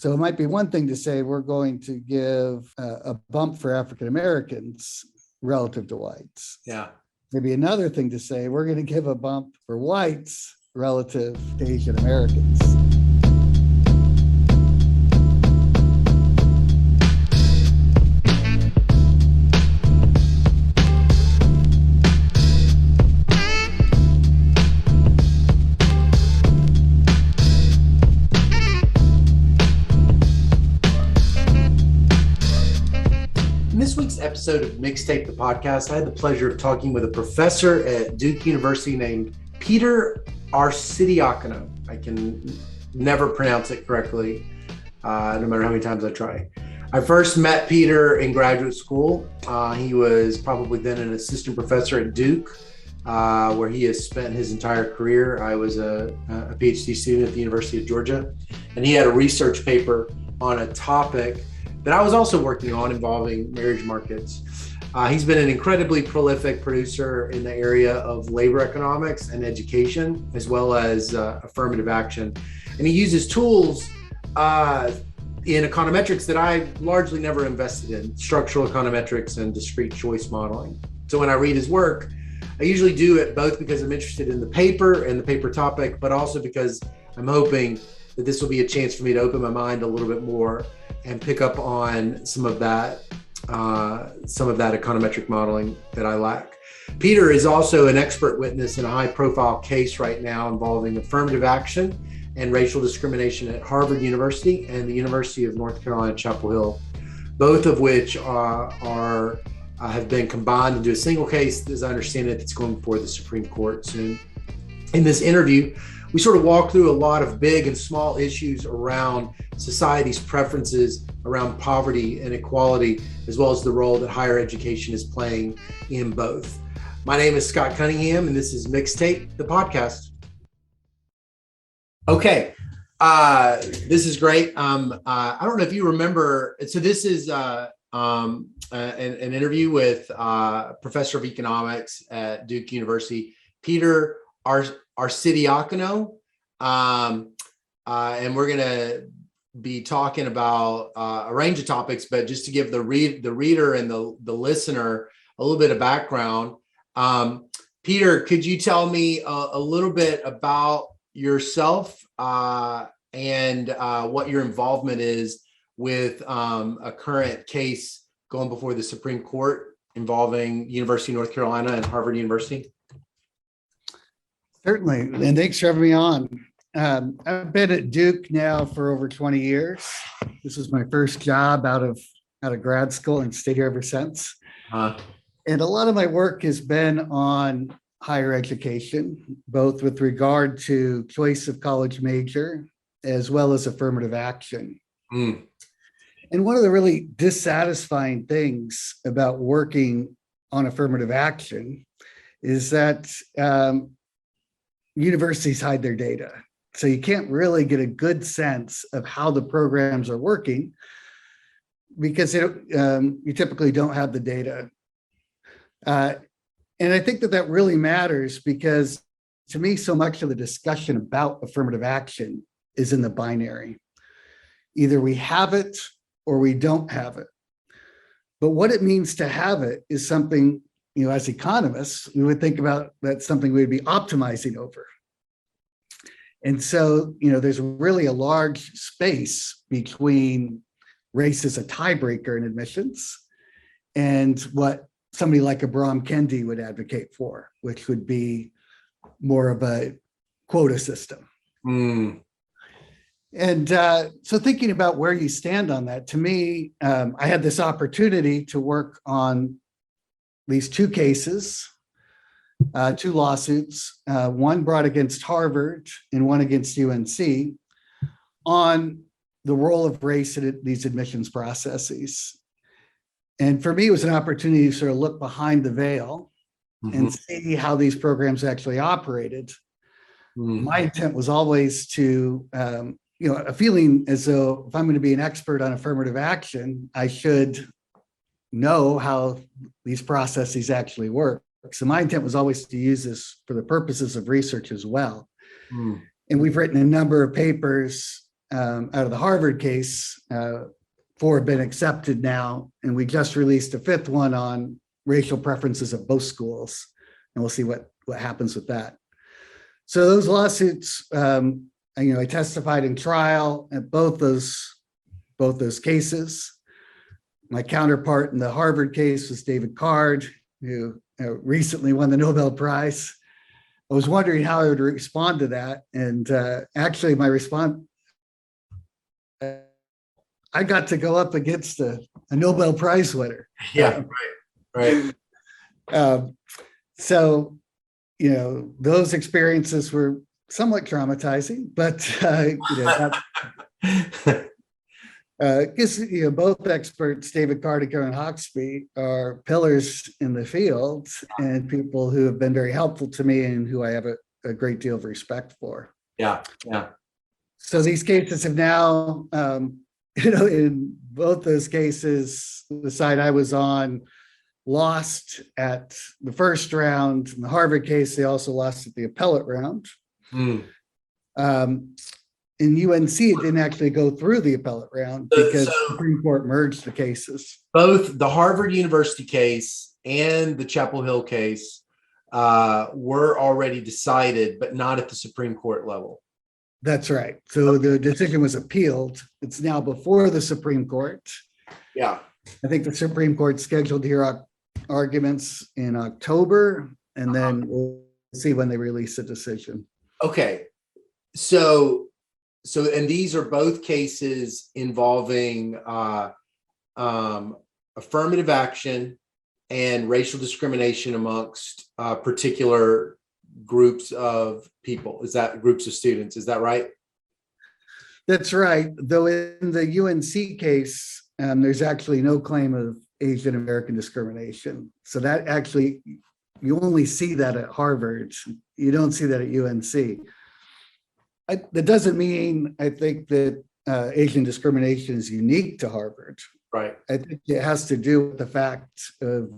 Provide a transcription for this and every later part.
So it might be one thing to say we're going to give a bump for African Americans relative to whites. Yeah. Maybe another thing to say we're going to give a bump for whites relative to Asian Americans. In this week's episode of Mixtape the Podcast, I had the pleasure of talking with a professor at Duke University named Peter Arcidiacano. I can never pronounce it correctly, no matter how many times I try. I first met Peter in graduate school. He was probably then an assistant professor at Duke, where he has spent his entire career. I was a PhD student at the University of Georgia, and he had a research paper on a topic that I was also working on involving marriage markets. He's been an incredibly prolific producer in the area of labor economics and education, as well as affirmative action. And he uses tools in econometrics that I largely never invested in, structural econometrics and discrete choice modeling. So when I read his work, I usually do it both because I'm interested in the paper and the paper topic, but also because I'm hoping that this will be a chance for me to open my mind a little bit more and pick up on some of that econometric modeling that I lack. Peter is also an expert witness in a high-profile case right now involving affirmative action and racial discrimination at Harvard University and the University of North Carolina, Chapel Hill, both of which have been combined into a single case, as I understand it, that's going before the Supreme Court soon. In this interview, we sort of walk through a lot of big and small issues around society's preferences around poverty and equality, as well as the role that higher education is playing in both. My name is Scott Cunningham, and this is Mixtape, the podcast. Okay, this is great. I don't know if you remember, so this is an interview with professor of economics at Duke University, Peter Arcidiacano, and we're going to be talking about a range of topics, but just to give the reader and the listener a little bit of background. Peter, could you tell me a little bit about yourself and what your involvement is with a current case going before the Supreme Court involving University of North Carolina and Harvard University? Certainly, and thanks for having me on. I've been at Duke now for over 20 years. This was my first job out of grad school and stayed here ever since. And a lot of my work has been on higher education, both with regard to choice of college major as well as affirmative action. And one of the really dissatisfying things about working on affirmative action is that universities hide their data. So you can't really get a good sense of how the programs are working because you typically don't have the data. And I think that really matters because to me, so much of the discussion about affirmative action is in the binary. Either we have it or we don't have it. But what it means to have it is something, as economists, we would think about that's something we'd be optimizing over. And so, there's really a large space between race as a tiebreaker in admissions and what somebody like Abraham Kendi would advocate for, which would be more of a quota system. And so thinking about where you stand on that, to me, I had this opportunity to work on these two cases, two lawsuits, one brought against Harvard and one against UNC on the role of race in these admissions processes. And for me, it was an opportunity to sort of look behind the veil and see how these programs actually operated. My intent was always to, a feeling as though if I'm going to be an expert on affirmative action, I should know how these processes actually work. So my intent was always to use this for the purposes of research as well. And we've written a number of papers out of the Harvard case, 4 have been accepted now, and we just released a 5th one on racial preferences at both schools, and we'll see what happens with that. So those lawsuits, I testified in trial at both those cases. My counterpart in the Harvard case was David Card, who recently won the Nobel Prize. I was wondering how I would respond to that, and actually, my response, I got to go up against a Nobel Prize winner. Yeah, right. So, those experiences were somewhat traumatizing, but because both experts, David Cardigan and Hawksby, are pillars in the field and people who have been very helpful to me and who I have a great deal of respect for. Yeah. So these cases have now, in both those cases, the side I was on lost at the first round. In the Harvard case, they also lost at the appellate round. In UNC, it didn't actually go through the appellate round because the Supreme Court merged the cases. Both the Harvard University case and the Chapel Hill case were already decided, but not at the Supreme Court level. That's right. So the decision was appealed. It's now before the Supreme Court. Yeah. I think the Supreme Court scheduled to hear arguments in October, and then we'll see when they release a decision. Okay. So, and these are both cases involving affirmative action and racial discrimination amongst particular groups of people. Groups of students? Is that right? That's right. Though in the UNC case, there's actually no claim of Asian American discrimination. So that actually, you only see that at Harvard. You don't see that at UNC. That doesn't mean I think that Asian discrimination is unique to Harvard. Right. I think it has to do with the fact of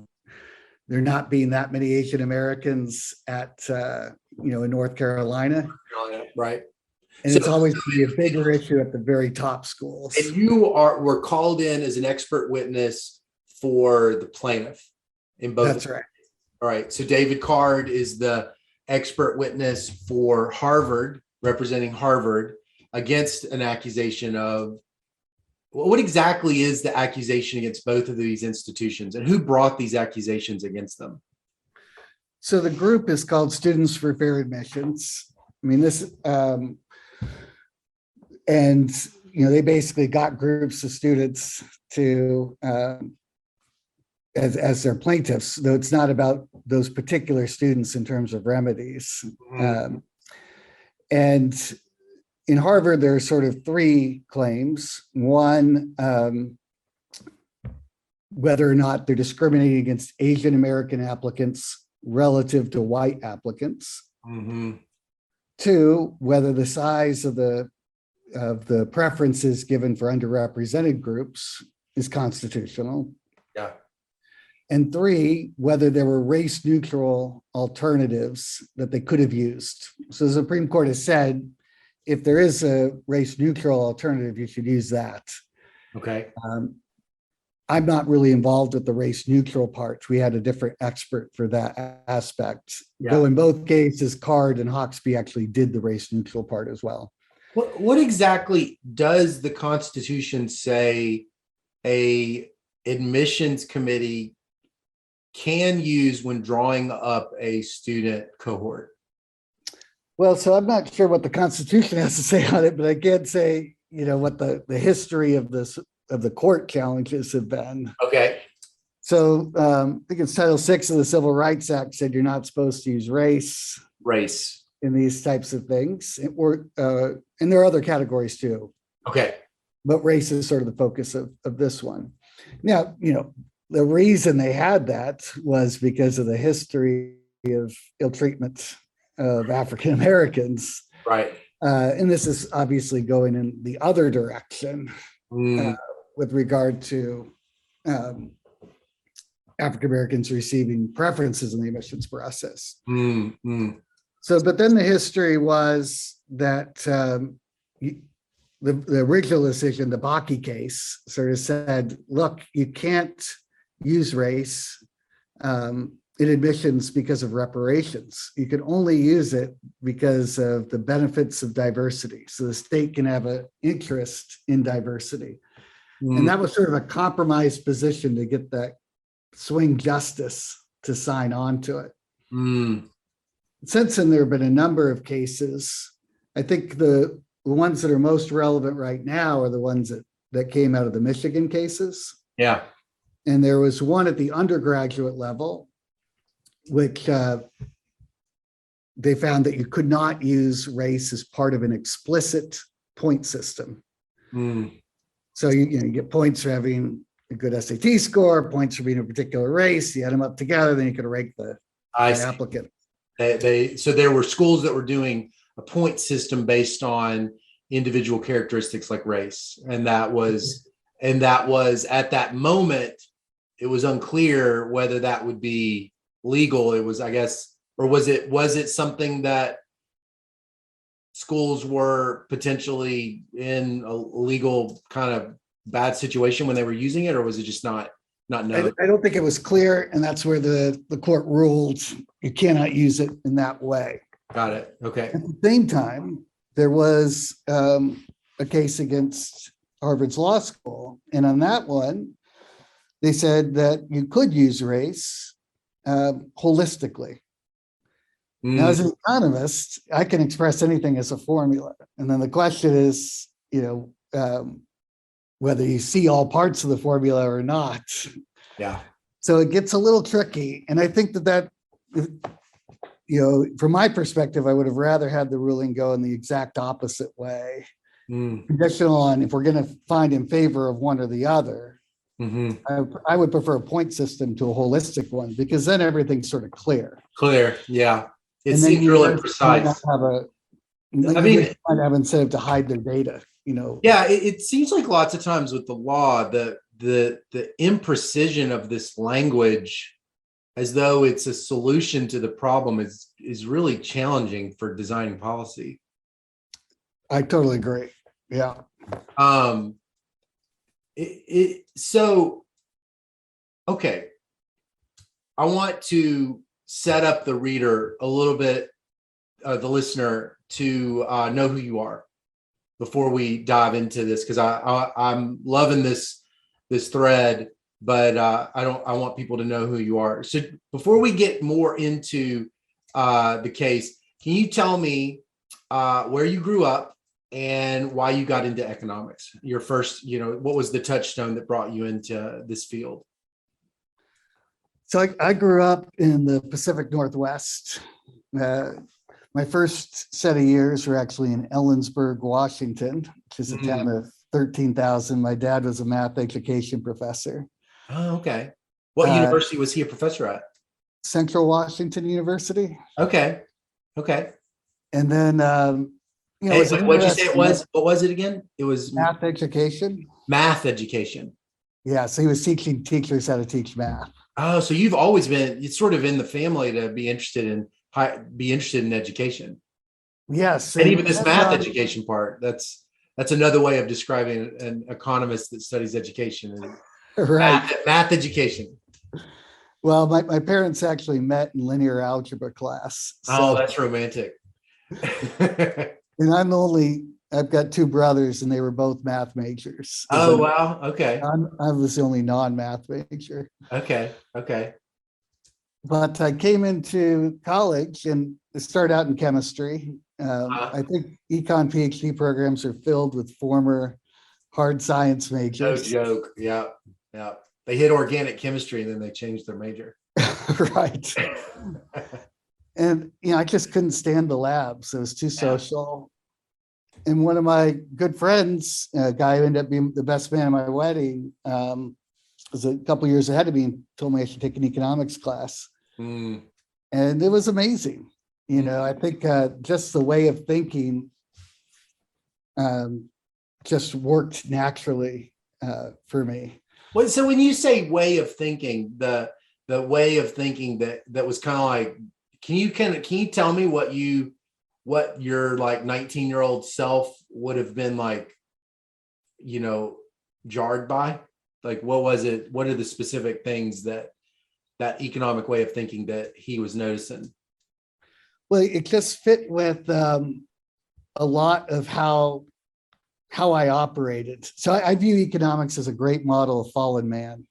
there not being that many Asian Americans at, in North Carolina. Right. And it's always going to be a bigger issue at the very top schools. And you were called in as an expert witness for the plaintiff in both. That's right. All right. So David Card is the expert witness for Harvard, representing Harvard against an accusation of, what exactly is the accusation against both of these institutions, and who brought these accusations against them? So the group is called Students for Fair Admissions. I mean, they basically got groups of students to, as their plaintiffs, though it's not about those particular students in terms of remedies. And in Harvard, there are sort of 3 claims. One, whether or not they're discriminating against Asian American applicants relative to white applicants. 2, whether the size of the preferences given for underrepresented groups is constitutional. Yeah. And 3, whether there were race neutral alternatives that they could have used. So the Supreme Court has said, if there is a race neutral alternative, you should use that. Okay. I'm not really involved with the race neutral part. We had a different expert for that aspect. Yeah. Though in both cases, Card and Hawksby actually did the race neutral part as well. What exactly does the Constitution say a admissions committee can use when drawing up a student cohort? Well, so I'm not sure what the Constitution has to say on it, but I can say, what the history of the court challenges have been. Okay. So I think it's Title VI of the Civil Rights Act said you're not supposed to use race in these types of things, and there are other categories too. Okay. But race is sort of the focus of this one. Now, the reason they had that was because of the history of ill treatment of African Americans. Right. And this is obviously going in the other direction with regard to African Americans receiving preferences in the admissions process. So, but then the history was that the original decision, the Bakke case, sort of said, look, you can't use race in admissions because of reparations. You can only use it because of the benefits of diversity. So the state can have an interest in diversity. And that was sort of a compromised position to get that swing justice to sign on to it. Since then, there have been a number of cases. I think the ones that are most relevant right now are the ones that came out of the Michigan cases. Yeah. And there was one at the undergraduate level, which they found that you could not use race as part of an explicit point system. So you get points for having a good SAT score, points for being a particular race. You add them up together, then you could rank the applicant. So there were schools that were doing a point system based on individual characteristics like race, and that was at that moment it was unclear whether that would be legal. It was, I guess, or was it something that schools were potentially in a legal kind of bad situation when they were using it, or was it just not known? I don't think it was clear, and that's where the court ruled you cannot use it in that way. Got it. Okay. At the same time, there was a case against Harvard's law school, and on that one, they said that you could use race holistically. Now, as an economist, I can express anything as a formula, and then the question is, whether you see all parts of the formula or not. Yeah. So it gets a little tricky, and I think that from my perspective, I would have rather had the ruling go in the exact opposite way, conditional on if we're going to find in favor of one or the other. I would prefer a point system to a holistic one, because then everything's sort of clear. Yeah. It seems really precise. Might have incentive to hide their data. Yeah, it seems like lots of times with the law, the imprecision of this language, as though it's a solution to the problem, is really challenging for designing policy. I totally agree. Yeah. So, okay. I want to set up the reader a little bit, the listener, to know who you are before we dive into this, because I'm loving this thread, but I want people to know who you are. So before we get more into the case, can you tell me where you grew up and why you got into economics? Your first, what was the touchstone that brought you into this field? So I grew up in the Pacific Northwest. My first set of years were actually in Ellensburg, Washington, which is a town of 13,000. My dad was a math education professor. Oh, okay. What university was he a professor at? Central Washington University. Okay. And then, what did you say it was? What was it again? It was math education. Math education. Yeah, so he was teaching teachers how to teach math. Oh, so you've always been, it's sort of in the family to be interested in education. Yes. And even this math education part, that's another way of describing an economist that studies education. Right. Math education. Well, my parents actually met in linear algebra class. So, that's romantic. And I've got two brothers and they were both math majors. Oh, wow. Okay. I was the only non-math major. Okay. But I came into college and started out in chemistry. I think econ PhD programs are filled with former hard science majors. No joke. Yeah. They hit organic chemistry and then they changed their major. Right. And, I just couldn't stand the lab. So it was too social. And one of my good friends, a guy who ended up being the best man at my wedding, was a couple years ahead of me and told me I should take an economics class. And it was amazing. I think just the way of thinking just worked naturally for me. Well, so when you say way of thinking, the way of thinking that was kind of like, can you tell me what your like 19-year-old self would have been like jarred by? Like, what was it? What are the specific things that economic way of thinking that he was noticing? Well, it just fit with a lot of how I operated. So I view economics as a great model of fallen man.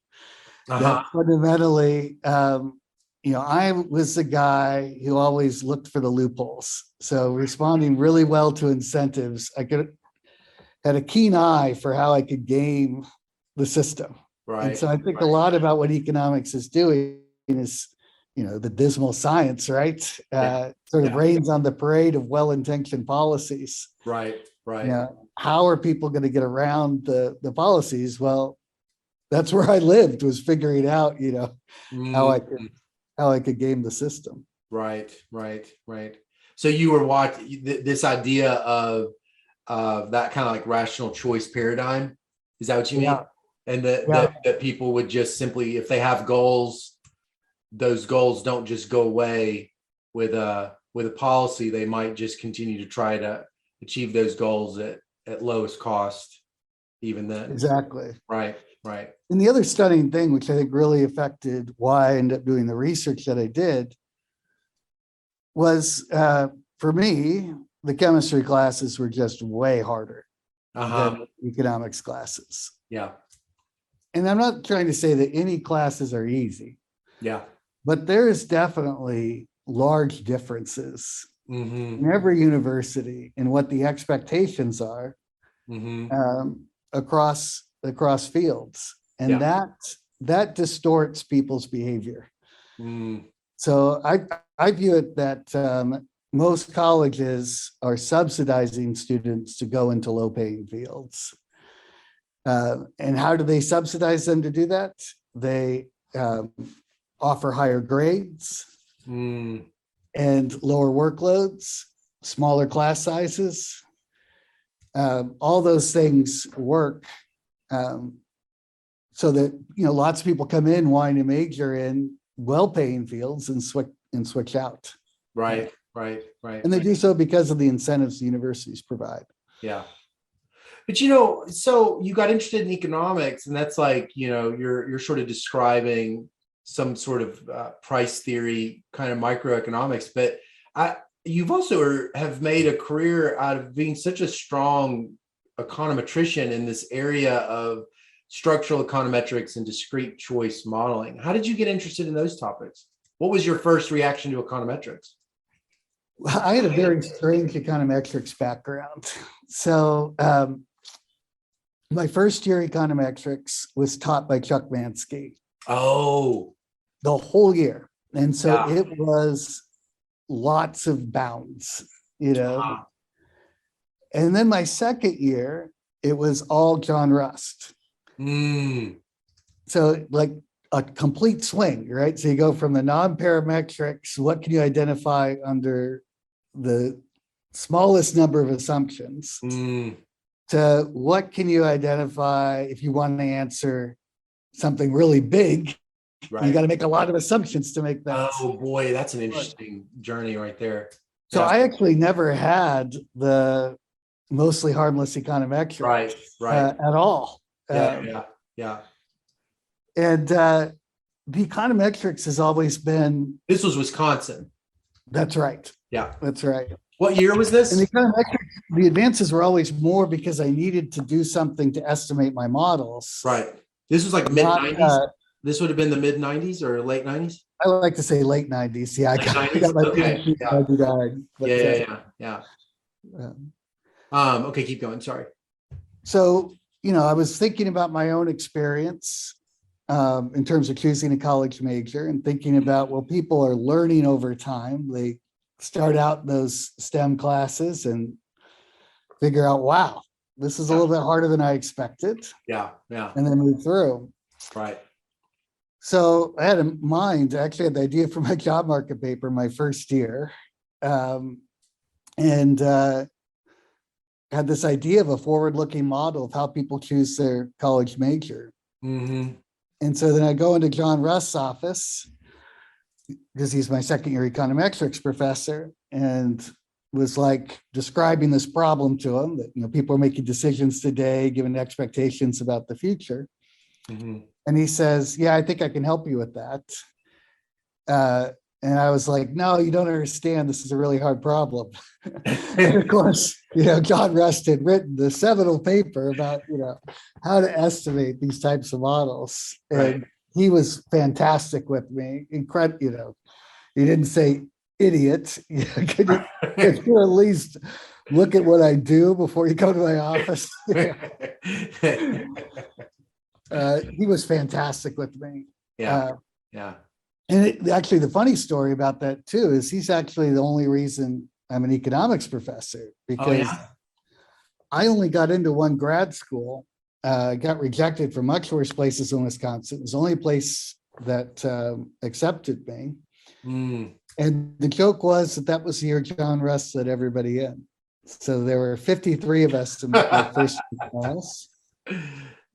That fundamentally, I was the guy who always looked for the loopholes. So responding really well to incentives, had a keen eye for how I could game the system. Right. And so I think a lot about what economics is doing is, the dismal science, right? Sort of rains on the parade of well-intentioned policies. Right. How are people going to get around the policies? Well, that's where I lived, was figuring out, how I could game the system. Right. So you were watching this idea of that kind of like rational choice paradigm. Is that what you mean? And that people would just simply, if they have goals, those goals don't just go away with a policy. They might just continue to try to achieve those goals at lowest cost, even then. Exactly. Right. And the other stunning thing, which I think really affected why I ended up doing the research that I did, was for me, the chemistry classes were just way harder than economics classes. Yeah. And I'm not trying to say that any classes are easy. Yeah. But there is definitely large differences in every university in what the expectations are across fields, and that distorts people's behavior. So I view it that most colleges are subsidizing students to go into low-paying fields. And how do they subsidize them to do that? They offer higher grades and lower workloads, smaller class sizes. All those things work so that lots of people come in wanting to major in well-paying fields and switch out. Right. And they do so because of the incentives the universities provide. Yeah. But so you got interested in economics, and that's like you're sort of describing some sort of price theory kind of microeconomics, but you've also have made a career out of being such a strong econometrician in this area of structural econometrics and discrete choice modeling. How did you get interested in those topics? What was your first reaction to econometrics? I had a very strange econometrics background. So my first year econometrics was taught by Chuck Mansky. Oh, the whole year. And so it was lots of bounds, And then my second year, it was all John Rust. So like a complete swing, right? So you go from the non-parametrics, what can you identify under the smallest number of assumptions, to what can you identify if you want to answer something really big. Right. You got to make a lot of assumptions to make that. Oh boy, that's an interesting journey right there. So I actually never had the mostly harmless econometrics at all. Yeah. And the econometrics has always been. This was Wisconsin. That's right. Yeah, that's right. What year was this? And the advances were always more because I needed to do something to estimate my models. Right. This was like mid-90s. This would have been the mid-90s or late 90s? I like to say late 90s. Yeah, I got my PhD in 99. Yeah. Okay, keep going. Sorry. So, I was thinking about my own experience in terms of choosing a college major and thinking about, well, people are learning over time. They start out in those STEM classes and figure out, wow, this is a little bit harder than I expected. Yeah. And then move through. Right. So I had in mind, actually had the idea for my job market paper my first year, and had this idea of a forward-looking model of how people choose their college major. And so then I go into John Rust's office, because he's my second year econometrics professor, and was like describing this problem to him that, people are making decisions today, given expectations about the future. Mhm. And he says, yeah, I think I can help you with that. And I was like, no, you don't understand. This is a really hard problem. And of course, John Rust had written the seminal paper about, how to estimate these types of models. And he was fantastic with me. Incredible, he didn't say idiot. Could you at least look at what I do before you come to my office? He was fantastic with me. Yeah. And actually, the funny story about that too is he's actually the only reason I'm an economics professor, because I only got into one grad school, got rejected from much worse places in Wisconsin. It was the only place that accepted me. Mm. And the joke was that was the year John Rust let everybody in. So there were 53 of us in my first class.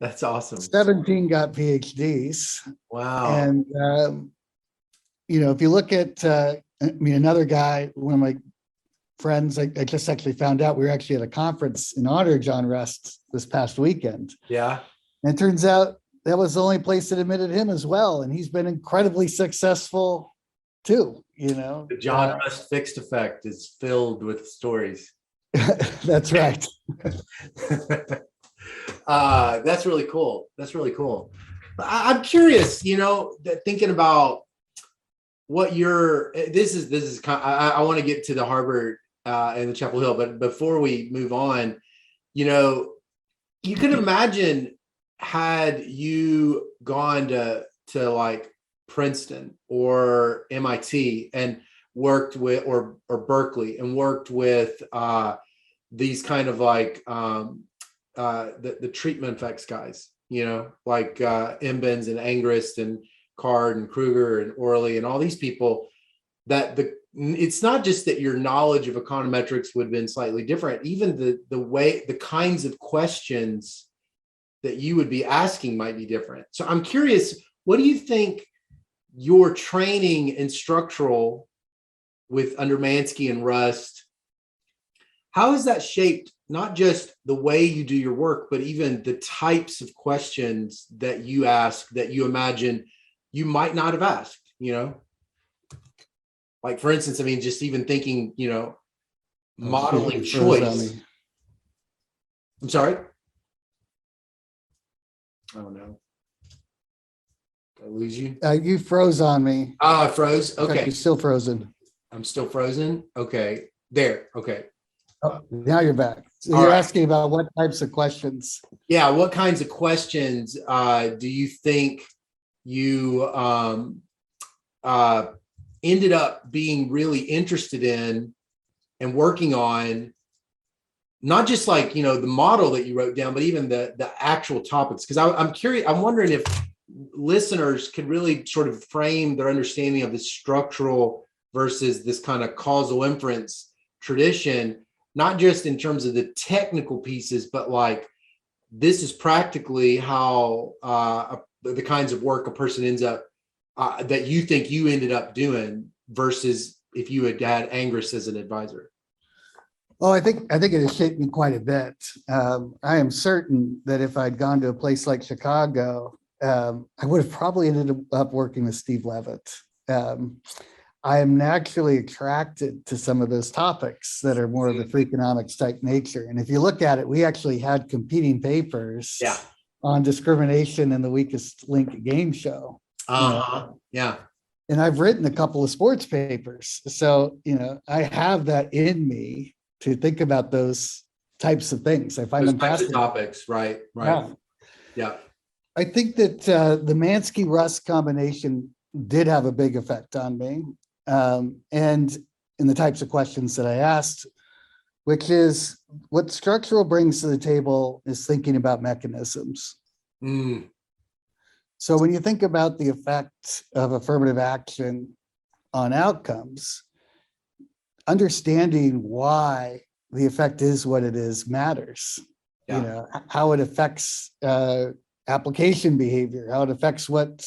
That's awesome. 17 got PhDs. Wow. And, if you look at, another guy, one of my friends, I just actually found out we were actually at a conference in honor of John Rust this past weekend. Yeah. And it turns out that was the only place that admitted him as well. And he's been incredibly successful too, The John Rust fixed effect is filled with stories. That's right. That's really cool. I'm curious, that thinking about what this is kind of, I want to get to the Harvard and the Chapel Hill, but before we move on, you could imagine, had you gone to like Princeton or MIT and worked with, or Berkeley and worked with these kind of like the treatment effects guys, like Embens and Angrist and Card and Kruger and Orley and all these people, that it's not just that your knowledge of econometrics would have been slightly different, even the kinds of questions that you would be asking might be different. So I'm curious, what do you think your training in structural under Mansky and Rust, how has that shaped not just the way you do your work, but even the types of questions that you ask that you imagine you might not have asked, like, for instance, just even thinking, modeling choice. I'm sorry. Oh no. Did I lose you? You froze on me. Oh, I froze. Okay. You're still frozen. I'm still frozen. Okay. There. Okay. Now you're back. So you're asking about what types of questions. Yeah. What kinds of questions do you think you ended up being really interested in and working on, not just like, the model that you wrote down, but even the actual topics? Because I'm curious, I'm wondering if listeners could really sort of frame their understanding of the structural versus this kind of causal inference tradition, not just in terms of the technical pieces, but like, this is practically how the kinds of work a person ends up, that you think you ended up doing, versus if you had Angrist as an advisor. Well, I think it has shaped me quite a bit. I am certain that if I'd gone to a place like Chicago, I would have probably ended up working with Steve Levitt. I am naturally attracted to some of those topics that are more of the Freakonomics type nature. And if you look at it, we actually had competing papers on discrimination in the weakest link game show. Yeah. And I've written a couple of sports papers. So, I have that in me to think about those types of things. I find them fascinating. Topics, right. Yeah. I think that the Mansky-Rust combination did have a big effect on me. And in the types of questions that I asked, which is what structural brings to the table is thinking about mechanisms. Mm. So when you think about the effect of affirmative action on outcomes, understanding why the effect is what it is matters. How it affects application behavior, how it affects what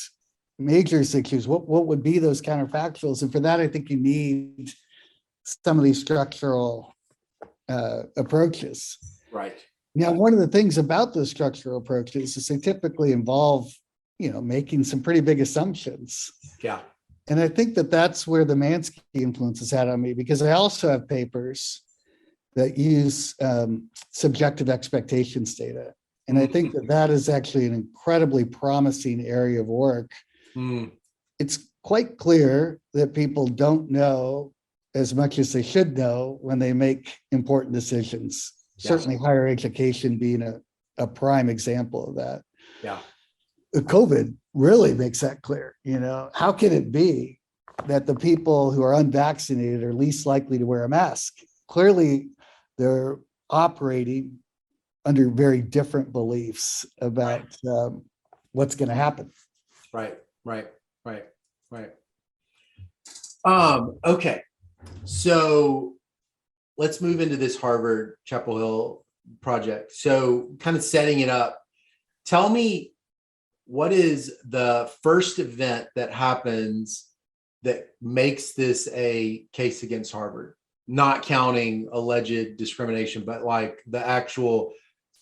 majors they choose, what would be those counterfactuals. And for that, I think you need some of these structural approaches. Right. Now, one of the things about those structural approaches is they typically involve, making some pretty big assumptions. Yeah. And I think that that's where the Mansky influence has had on me, because I also have papers that use subjective expectations data. And I think that that is actually an incredibly promising area of work. Mm. It's quite clear that people don't know as much as they should know when they make important decisions. Yeah. Certainly higher education being a prime example of that. Yeah. COVID really makes that clear. How can it be that the people who are unvaccinated are least likely to wear a mask? Clearly, they're operating under very different beliefs about what's going to happen. Right. Okay. So let's move into this Harvard Chapel Hill project. So kind of setting it up, tell me, what is the first event that happens that makes this a case against Harvard? Not counting alleged discrimination, but like the actual,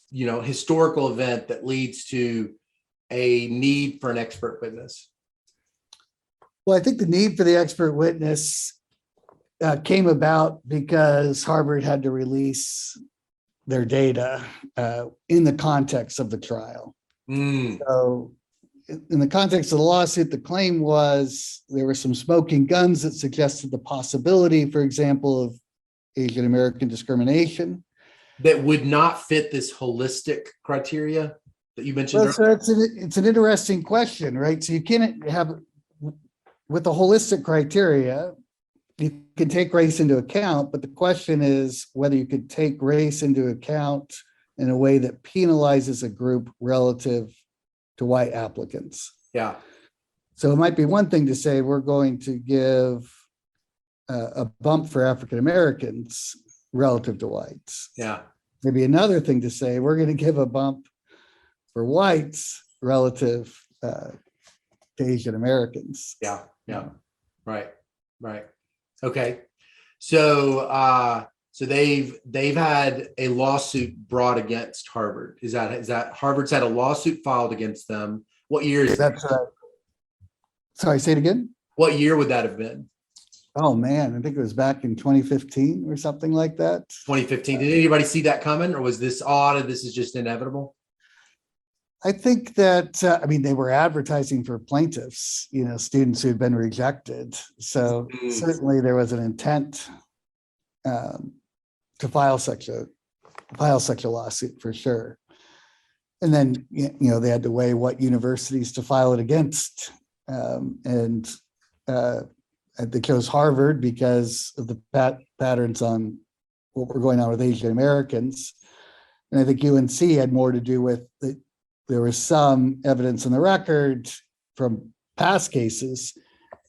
historical event that leads to a need for an expert witness. Well, I think the need for the expert witness came about because Harvard had to release their data in the context of the trial. So in the context of the lawsuit, the claim was there were some smoking guns that suggested the possibility, for example, of Asian American discrimination. That would not fit this holistic criteria that you mentioned earlier. So it's an interesting question, right? So you can't have, with the holistic criteria, you can take race into account, but the question is whether you could take race into account in a way that penalizes a group relative to white applicants. Yeah. So it might be one thing to say we're going to give a bump for African Americans relative to whites. Yeah. Maybe another thing to say we're going to give a bump for whites relative to Asian Americans. Yeah. Right. Okay. So they've had a lawsuit brought against Harvard. Is that Harvard's had a lawsuit filed against them? What year is that? That's right. Sorry, say it again. What year would that have been? Oh man, I think it was back in 2015 or something like that. 2015. Did anybody see that coming, or was this odd and this is just inevitable? I think that, they were advertising for plaintiffs, students who had been rejected. So certainly there was an intent to file such a lawsuit for sure. And then, they had to weigh what universities to file it against. And they chose Harvard because of the patterns on what were going on with Asian Americans. And I think UNC had more to do with there was some evidence in the record from past cases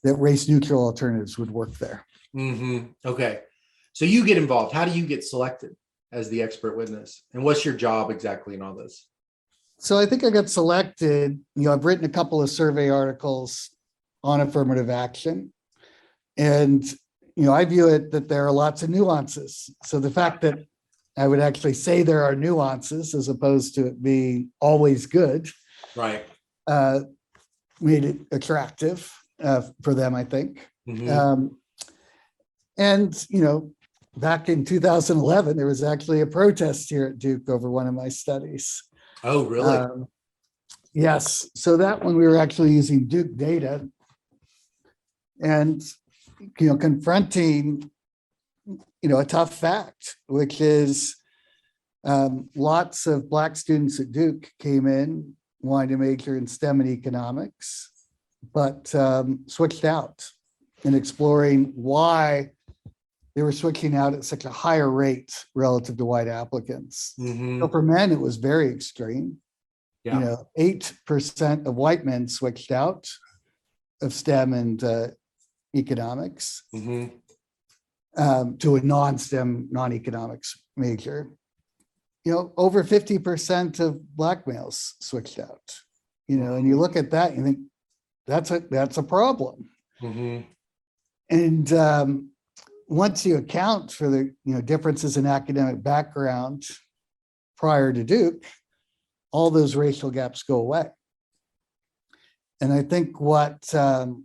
that race neutral alternatives would work there. Okay. So you get involved. How do you get selected as the expert witness? And what's your job exactly in all this? So I think I got selected. I've written a couple of survey articles on affirmative action. And, I view it that there are lots of nuances. So the fact that I would actually say there are nuances as opposed to it being always good, right, made it attractive for them, I think. And, back in 2011, there was actually a protest here at Duke over one of my studies. Oh, really? Yes. So that one we were actually using Duke data and, confronting, a tough fact, which is lots of Black students at Duke came in wanting to major in STEM and economics, but switched out and exploring why they were switching out at such a higher rate relative to white applicants. So for men, it was very extreme. 8% of white men switched out of STEM and economics to a non-STEM, non-economics major. Over 50% of Black males switched out. And you look at that, and you think that's a problem. And once you account for the differences in academic background prior to Duke, all those racial gaps go away. And I think what the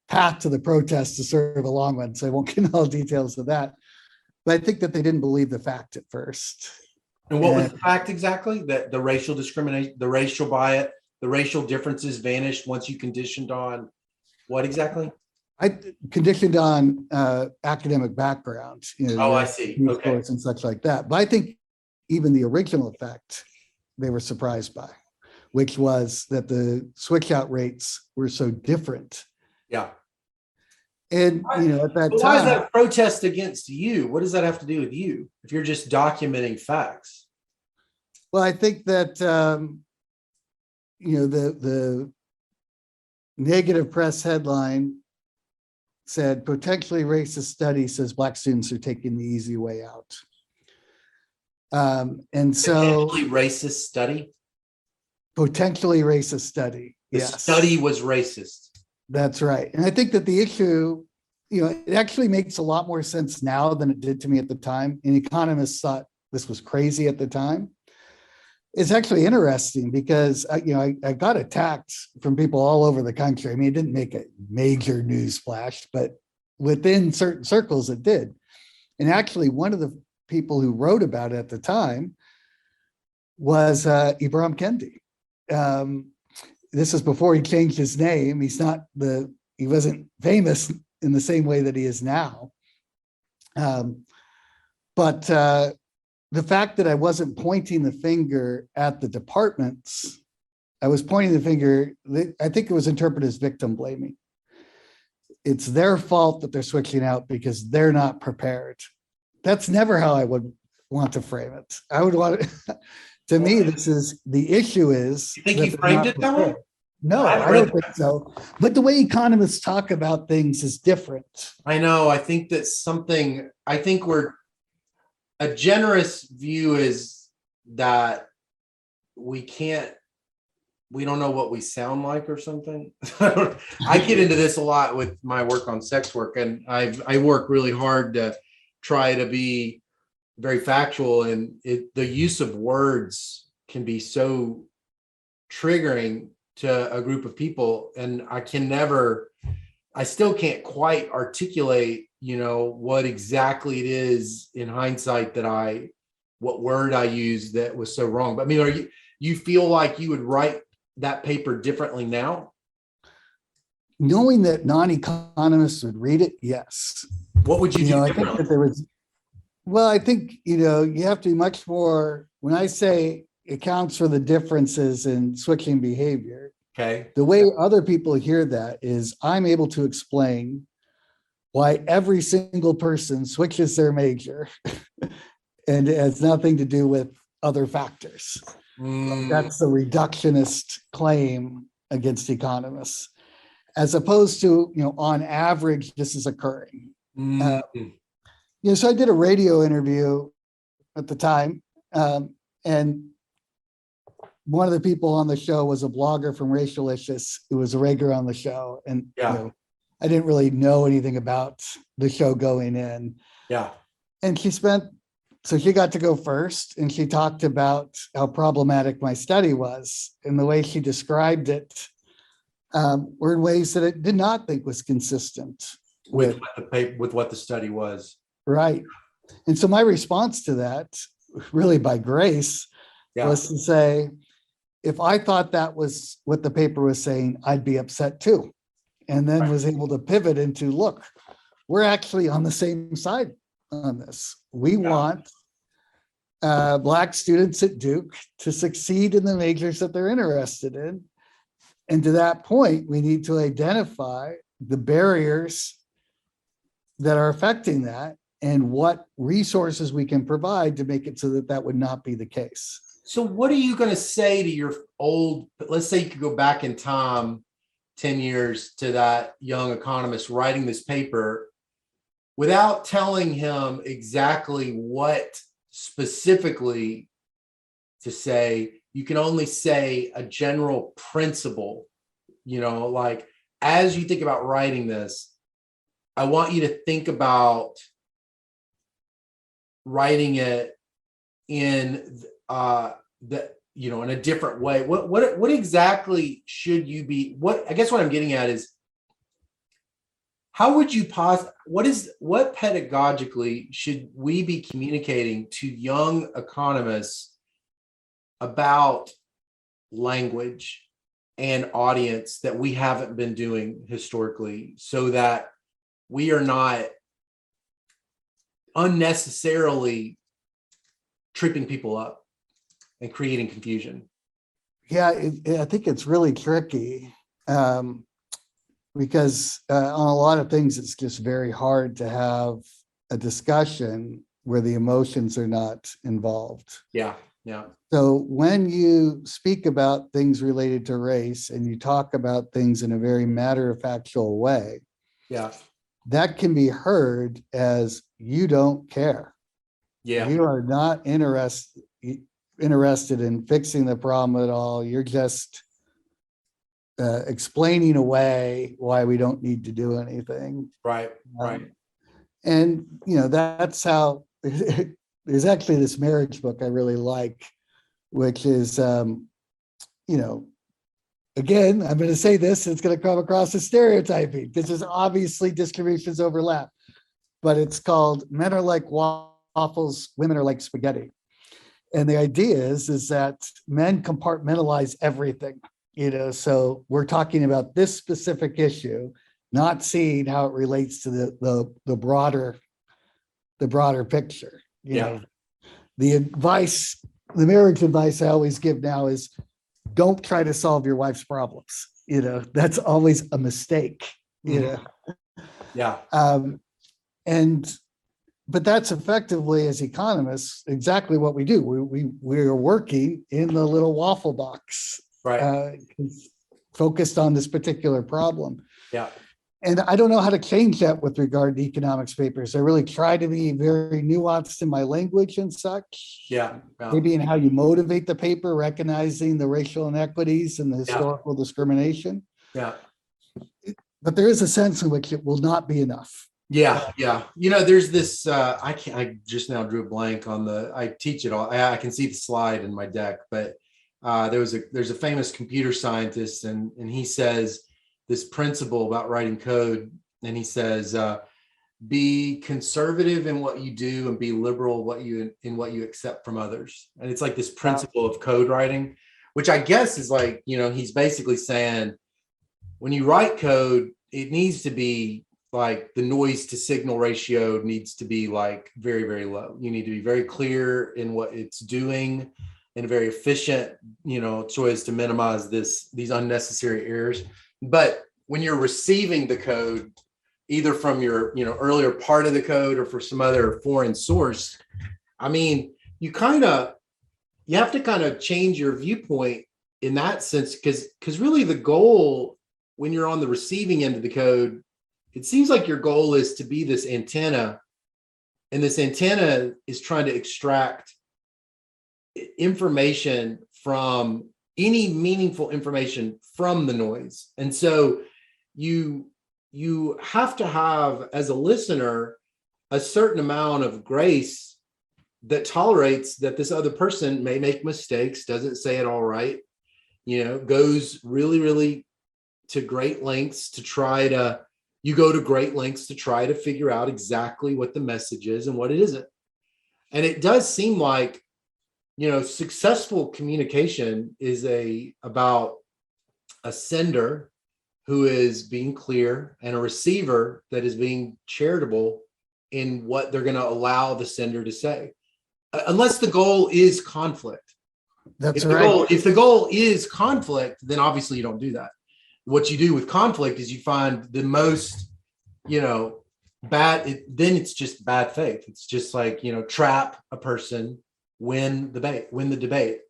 path to the protest is sort of a long one, so I won't get into all details of that. But I think that they didn't believe the fact at first. And what was the fact exactly? That the racial discrimination, the racial bias, the racial differences vanished once you conditioned on what exactly? I conditioned on academic background, I see. Okay. and such like that. But I think even the original effect they were surprised by, which was that the switch out rates were so different. Yeah. And at that time, why is that a protest against you? What does that have to do with you if you're just documenting facts? Well, I think that the negative press headline said potentially racist study says Black students are taking the easy way out. And so potentially racist study. Potentially racist study. The yes. study was racist. That's right. And I think that the issue, it actually makes a lot more sense now than it did to me at the time. And economists thought this was crazy at the time. It's actually interesting because I got attacked from people all over the country. I mean, it didn't make a major news flash, but within certain circles it did. And actually, one of the people who wrote about it at the time was Ibram Kendi. This is before he changed his name. He wasn't famous in the same way that he is now. But the fact that I wasn't pointing the finger at the departments, I was pointing the finger, I think it was interpreted as victim blaming. It's their fault that they're switching out because they're not prepared. That's never how I would want to frame it. I would want it, to me, the issue is. You think you framed it that way? No, I don't think so. But the way economists talk about things is different. I know. I think that a generous view is that we don't know what we sound like or something. I get into this a lot with my work on sex work, and I work really hard to try to be very factual, and the use of words can be so triggering to a group of people, and I still can't quite articulate what exactly it is in hindsight what word I used that was so wrong. But I mean, you feel like you would write that paper differently now? Knowing that non-economists would read it, yes. What would you do? I think that I think, you have to be much more, when I say accounts for the differences in switching behavior, okay, the way other people hear that is I'm able to explain why every single person switches their major and it has nothing to do with other factors. That's the reductionist claim against economists, as opposed to, on average, this is occurring. So I did a radio interview at the time, and one of the people on the show was a blogger from Racialicious who was a regular on the show. And I didn't really know anything about the show going in. Yeah. And she got to go first, and she talked about how problematic my study was. And the way she described it were in ways that I did not think was consistent with what the study was. Right. And so my response to that, really by grace, was to say, if I thought that was what the paper was saying, I'd be upset too. And then was able to pivot into, look, we're actually on the same side on this. We want Black students at Duke to succeed in the majors that they're interested in. And to that point, we need to identify the barriers that are affecting that and what resources we can provide to make it so that that would not be the case. So what are you going to say to your let's say you could go back in time 10 years to that young economist writing this paper without telling him exactly what specifically to say? You can only say a general principle, like as you think about writing this, I want you to think about writing it in in a different way. What exactly should you be? What I guess what I'm getting at is, how would you what pedagogically should we be communicating to young economists about language and audience that we haven't been doing historically, so that we are not unnecessarily tripping people up and creating confusion? Yeah, I think it's really tricky, because on a lot of things, it's just very hard to have a discussion where the emotions are not involved. Yeah. Yeah. So when you speak about things related to race and you talk about things in a very matter-of-factual way, Yeah. that can be heard as you don't care. Yeah. You are not interested in fixing the problem at all. You're just explaining away why we don't need to do anything. Right. Right. And, that's how there's actually this marriage book I really like, which is, again, I'm going to say this, it's going to come across as stereotyping. This is obviously distributions overlap, but it's called Men Are Like Waffles, Women Are Like Spaghetti. And the idea is that men compartmentalize everything, so we're talking about this specific issue, not seeing how it relates to the broader picture. The marriage advice I always give now is, don't try to solve your wife's problems. That's always a mistake. Yeah. But that's effectively, as economists, exactly what we do. We're working in the little waffle box, Right. Focused on this particular problem. Yeah. And I don't know how to change that with regard to economics papers. I really try to be very nuanced in my language and such. Yeah. Maybe in how you motivate the paper, recognizing the racial inequities and the historical discrimination. Yeah. But there is a sense in which it will not be enough. Yeah. Yeah. There's this, I just now drew a blank on I teach it all. I can see the slide in my deck, but there's a famous computer scientist, and he says this principle about writing code. And he says, be conservative in what you do and be liberal in what you accept from others. And it's like this principle of code writing, which I guess is like, he's basically saying, when you write code, it needs to be like the noise to signal ratio needs to be like very, very low. You need to be very clear in what it's doing and very efficient, so as to minimize these unnecessary errors. But when you're receiving the code, either from your, earlier part of the code or for some other foreign source, I mean, you have to kind of change your viewpoint in that sense, because really the goal when you're on the receiving end of the code, it seems like your goal is to be this antenna, and this antenna is trying to extract information from any meaningful information from the noise. And so you have to have, as a listener, a certain amount of grace that tolerates that this other person may make mistakes, doesn't say it all right, goes really, really to great lengths to try to, figure out exactly what the message is and what it isn't. And it does seem like, successful communication is about a sender who is being clear and a receiver that is being charitable in what they're going to allow the sender to say, unless the goal is conflict. That's right. If the goal is conflict, then obviously you don't do that. What you do with conflict is you find the most, then it's just bad faith. It's just like, trap a person, win the debate.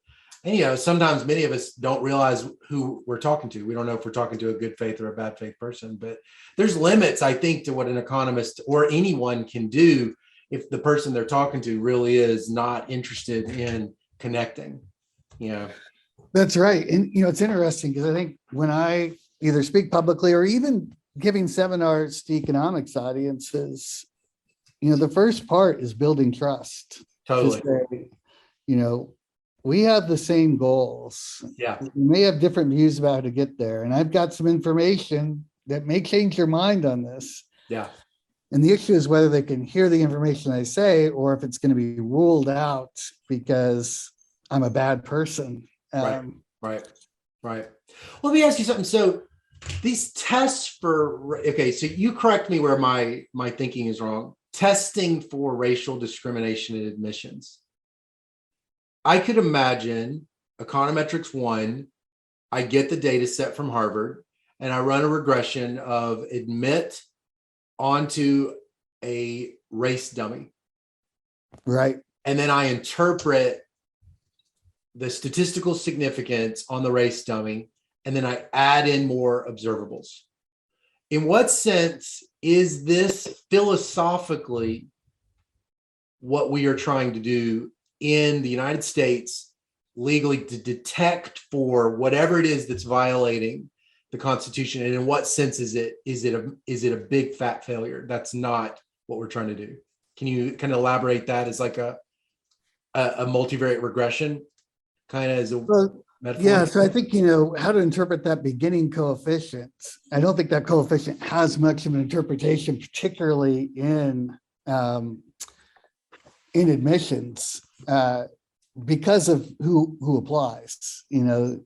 And, sometimes many of us don't realize who we're talking to. We don't know if we're talking to a good faith or a bad faith person, but there's limits, I think, to what an economist or anyone can do if the person they're talking to really is not interested in connecting. That's right. And, it's interesting because I think when I either speak publicly or even giving seminars to economics audiences, the first part is building trust. Totally. To say, we have the same goals. Yeah. We may have different views about how to get there. And I've got some information that may change your mind on this. Yeah. And the issue is whether they can hear the information I say, or if it's going to be ruled out because I'm a bad person. Right. Well, let me ask you something. So these tests so you correct me where my thinking is wrong. Testing for racial discrimination in admissions. I could imagine Econometrics 1, I get the data set from Harvard, and I run a regression of admit onto a race dummy. Right. And then I interpret the statistical significance on the race dummy, and then I add in more observables. In what sense is this philosophically what we are trying to do in the United States legally to detect for whatever it is that's violating the Constitution? And in what sense is it a big fat failure? That's not what we're trying to do. Can you kind of elaborate that as like a multivariate regression kind of as a metaphor? Yeah, so I think, how to interpret that beginning coefficient. I don't think that coefficient has much of an interpretation, particularly in admissions, because of who applies, and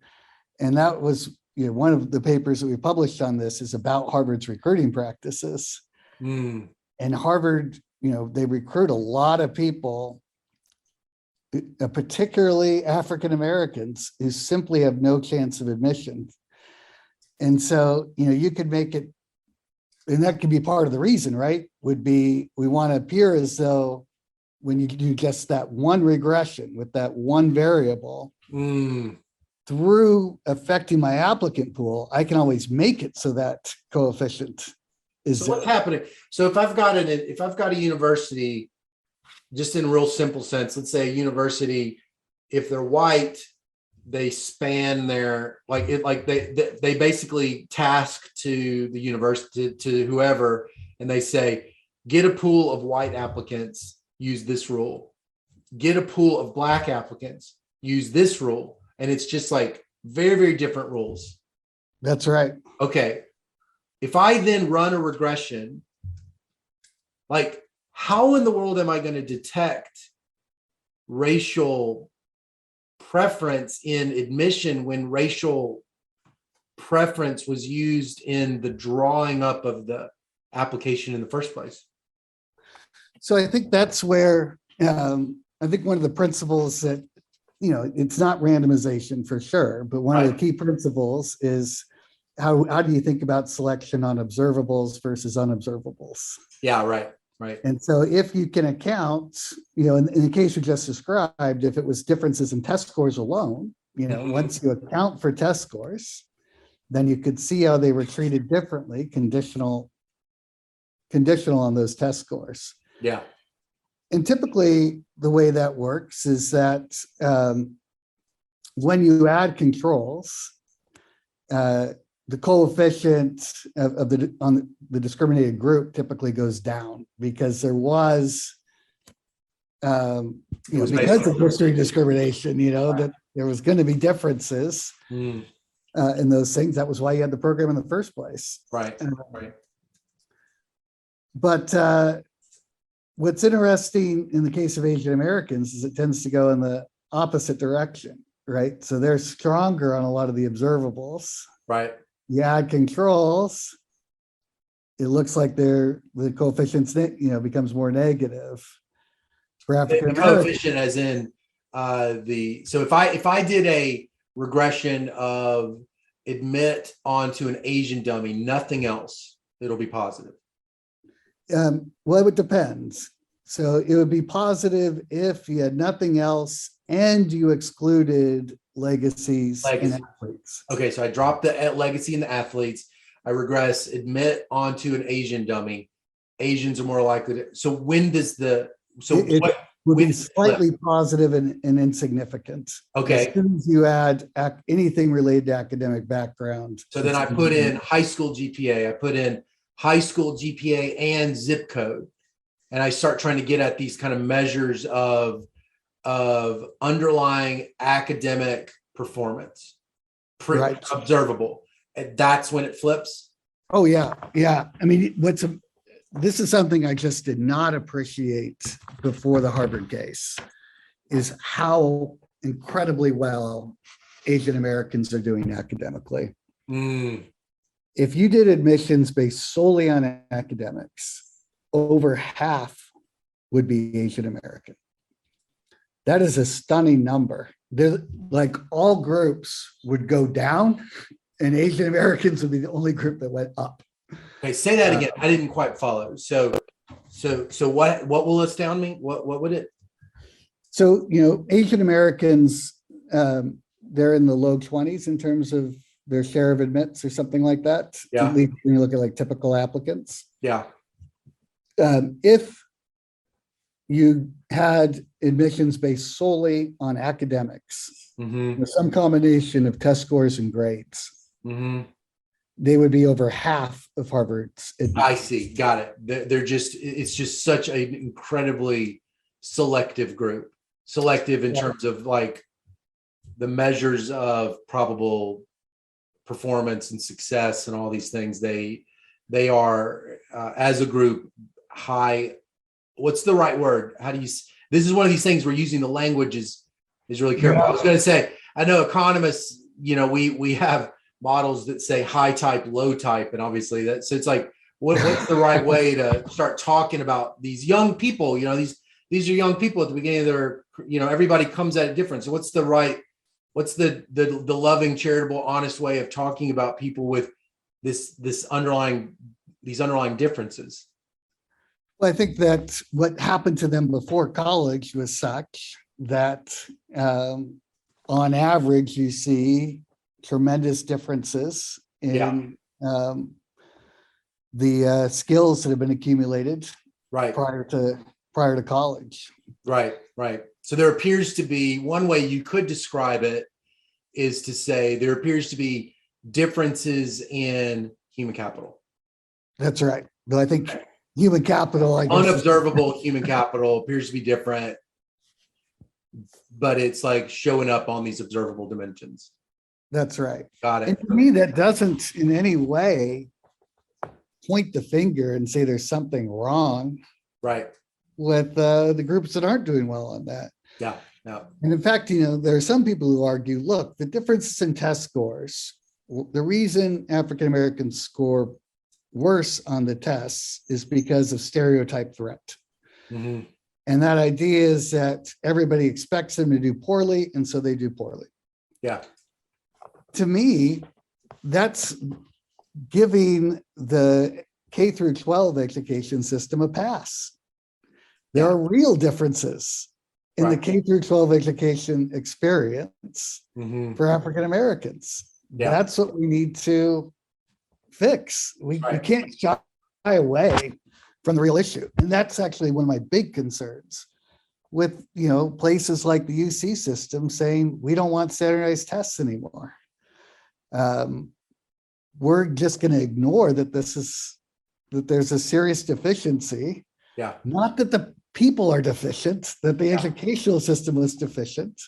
that was, one of the papers that we published on this is about Harvard's recruiting practices. And Harvard, they recruit a lot of people, particularly African Americans, who simply have no chance of admission. And so, you could make it, and that could be part of the reason, right? Would be we want to appear as though when you do just that one regression with that one variable, through affecting my applicant pool, I can always make it so that coefficient is. So what's happening? So if I've got a university, just in a real simple sense, let's say a university, if they're white, they span their they basically task to the university, to whoever, and they say, get a pool of white applicants, use this rule. Get a pool of black applicants, use this rule. And it's just like very, very different rules. That's right. Okay. If I then run a regression, like, how in the world am I going to detect racial preference in admission when racial preference was used in the drawing up of the application in the first place? So I think that's where I think one of the principles that, it's not randomization for sure, but one of the key principles is how do you think about selection on observables versus unobservables? Yeah, right. And so if you can account, in the case you just described, if it was differences in test scores alone, once you account for test scores, then you could see how they were treated differently, conditional on those test scores. Yeah. And typically the way that works is that when you add controls, the coefficient of the discriminated group typically goes down because there was, because of history discrimination, that there was going to be differences in those things. That was why you had the program in the first place. Right. But what's interesting in the case of Asian Americans is it tends to go in the opposite direction, right? So they're stronger on a lot of the observables. Right. You add controls, it looks like the coefficients, becomes more negative for African Americans. Coefficient as in so if I did a regression of admit onto an Asian dummy, nothing else, it'll be positive. Well, it depends. So it would be positive if you had nothing else and you excluded legacies and athletes. Okay, so I dropped the legacy and the athletes. I regress admit onto an Asian dummy. Asians are more likely to. So when does would we be slightly positive and insignificant. Okay. As soon as you add anything related to academic background. So then I put in high school GPA, I put in high school GPA and zip code. And I start trying to get at these kind of measures of underlying academic performance, Right. observable. And that's when it flips. Oh yeah. Yeah. I mean, this is something I just did not appreciate before the Harvard case, is how incredibly well Asian Americans are doing academically. If you did admissions based solely on academics, over half would be Asian American. That is a stunning number. Like all groups would go down, and Asian Americans would be the only group that went up. Okay, say that again. I didn't quite follow. So what will astound me? What would it? So, Asian Americans, they're in the low 20s in terms of their share of admits or something like that. Yeah. At least when you look at like typical applicants. Yeah. If you had admissions based solely on academics, with some combination of test scores and grades, they would be over half of Harvard's admissions. I see. Got it. It's just such an incredibly selective group. Selective in terms of like the measures of probable performance and success and all these things. They are, as a group, high. What's the right word? This is one of these things where using the language is really careful. I was going to say, I know economists, we have models that say high type, low type, and obviously so it's like, what's the right way to start talking about these young people? These are young people at the beginning of their, everybody comes at it different. So what's the loving, charitable, honest way of talking about people with these underlying differences? Well, I think that what happened to them before college was such that on average, you see tremendous differences in the skills that have been accumulated prior to college. Right. So there appears to be, one way you could describe it is to say there appears to be differences in human capital. That's right. But I think human capital, unobservable human capital appears to be different, but it's like showing up on these observable dimensions. That's right. Got it. And to me, that doesn't in any way point the finger and say there's something wrong with the groups that aren't doing well on that. Yeah. And in fact, there are some people who argue, look, the differences in test scores, the reason African Americans score worse on the tests is because of stereotype threat. And that idea is that everybody expects them to do poorly, and so they do poorly. Yeah. To me, that's giving the K through 12 education system a pass. There are real differences in the K through 12 education experience for African Americans. That's what we need to fix. We can't shy away from the real issue. And that's actually one of my big concerns with, places like the UC system saying, we don't want standardized tests anymore. We're just going to ignore that there's a serious deficiency. Yeah. Not that the people are deficient, that the educational system is deficient.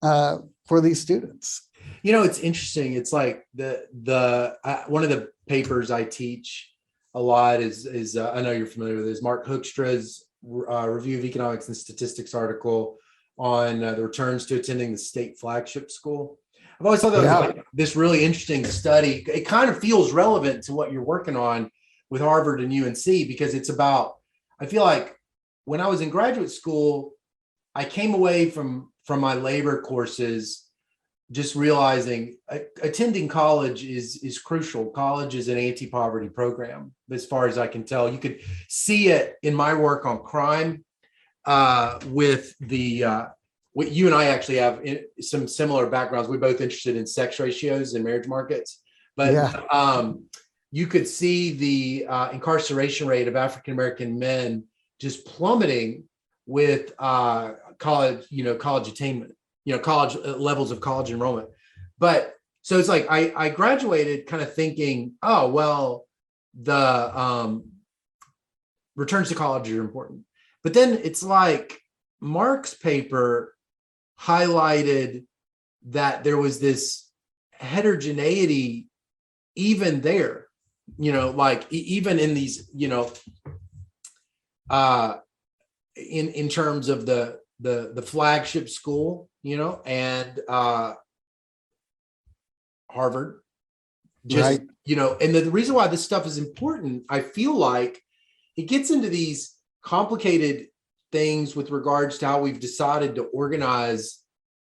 For these students. It's interesting. It's like one of the papers I teach a lot is I know you're familiar with this, Mark Hoekstra's Review of Economics and Statistics article on the returns to attending the state flagship school. I've always thought that was like this really interesting study. It kind of feels relevant to what you're working on with Harvard and UNC, because it's about, I feel like when I was in graduate school, I came away from my labor courses just realizing attending college is crucial. College is an anti-poverty program, as far as I can tell. You could see it in my work on crime with what you and I actually have some similar backgrounds. We're both interested in sex ratios and marriage markets, but you could see the incarceration rate of African-American men just plummeting with college, college attainment, college levels of college enrollment. But so it's like I graduated kind of thinking, oh, well, the returns to college are important. But then it's like Mark's paper highlighted that there was this heterogeneity even there, like even in these, in terms of the flagship school, and Harvard, just, Right. And the reason why this stuff is important, I feel like it gets into these complicated things with regards to how we've decided to organize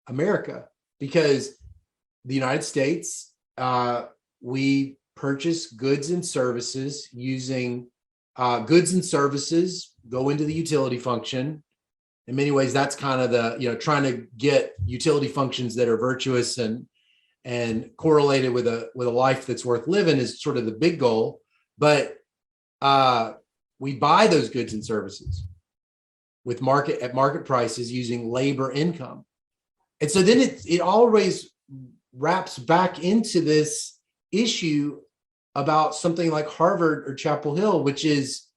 America, because the United States, we purchase goods and services using goods and services go into the utility function. In many ways, that's kind of the, trying to get utility functions that are virtuous and correlated with a life that's worth living is sort of the big goal. But we buy those goods and services at market prices using labor income. And so then it always wraps back into this issue about something like Harvard or Chapel Hill, which is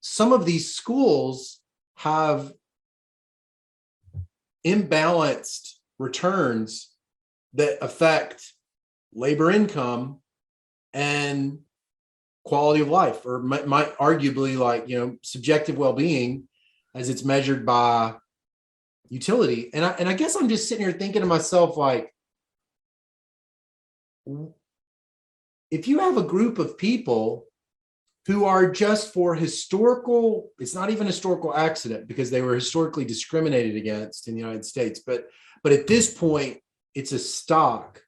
some of these schools have imbalanced returns that affect labor income and quality of life, or might arguably like, subjective well-being as it's measured by utility. And I guess I'm just sitting here thinking to myself, like, if you have a group of people who are just for historical, it's not even historical accident because they were historically discriminated against in the United States, but at this point, it's a stock.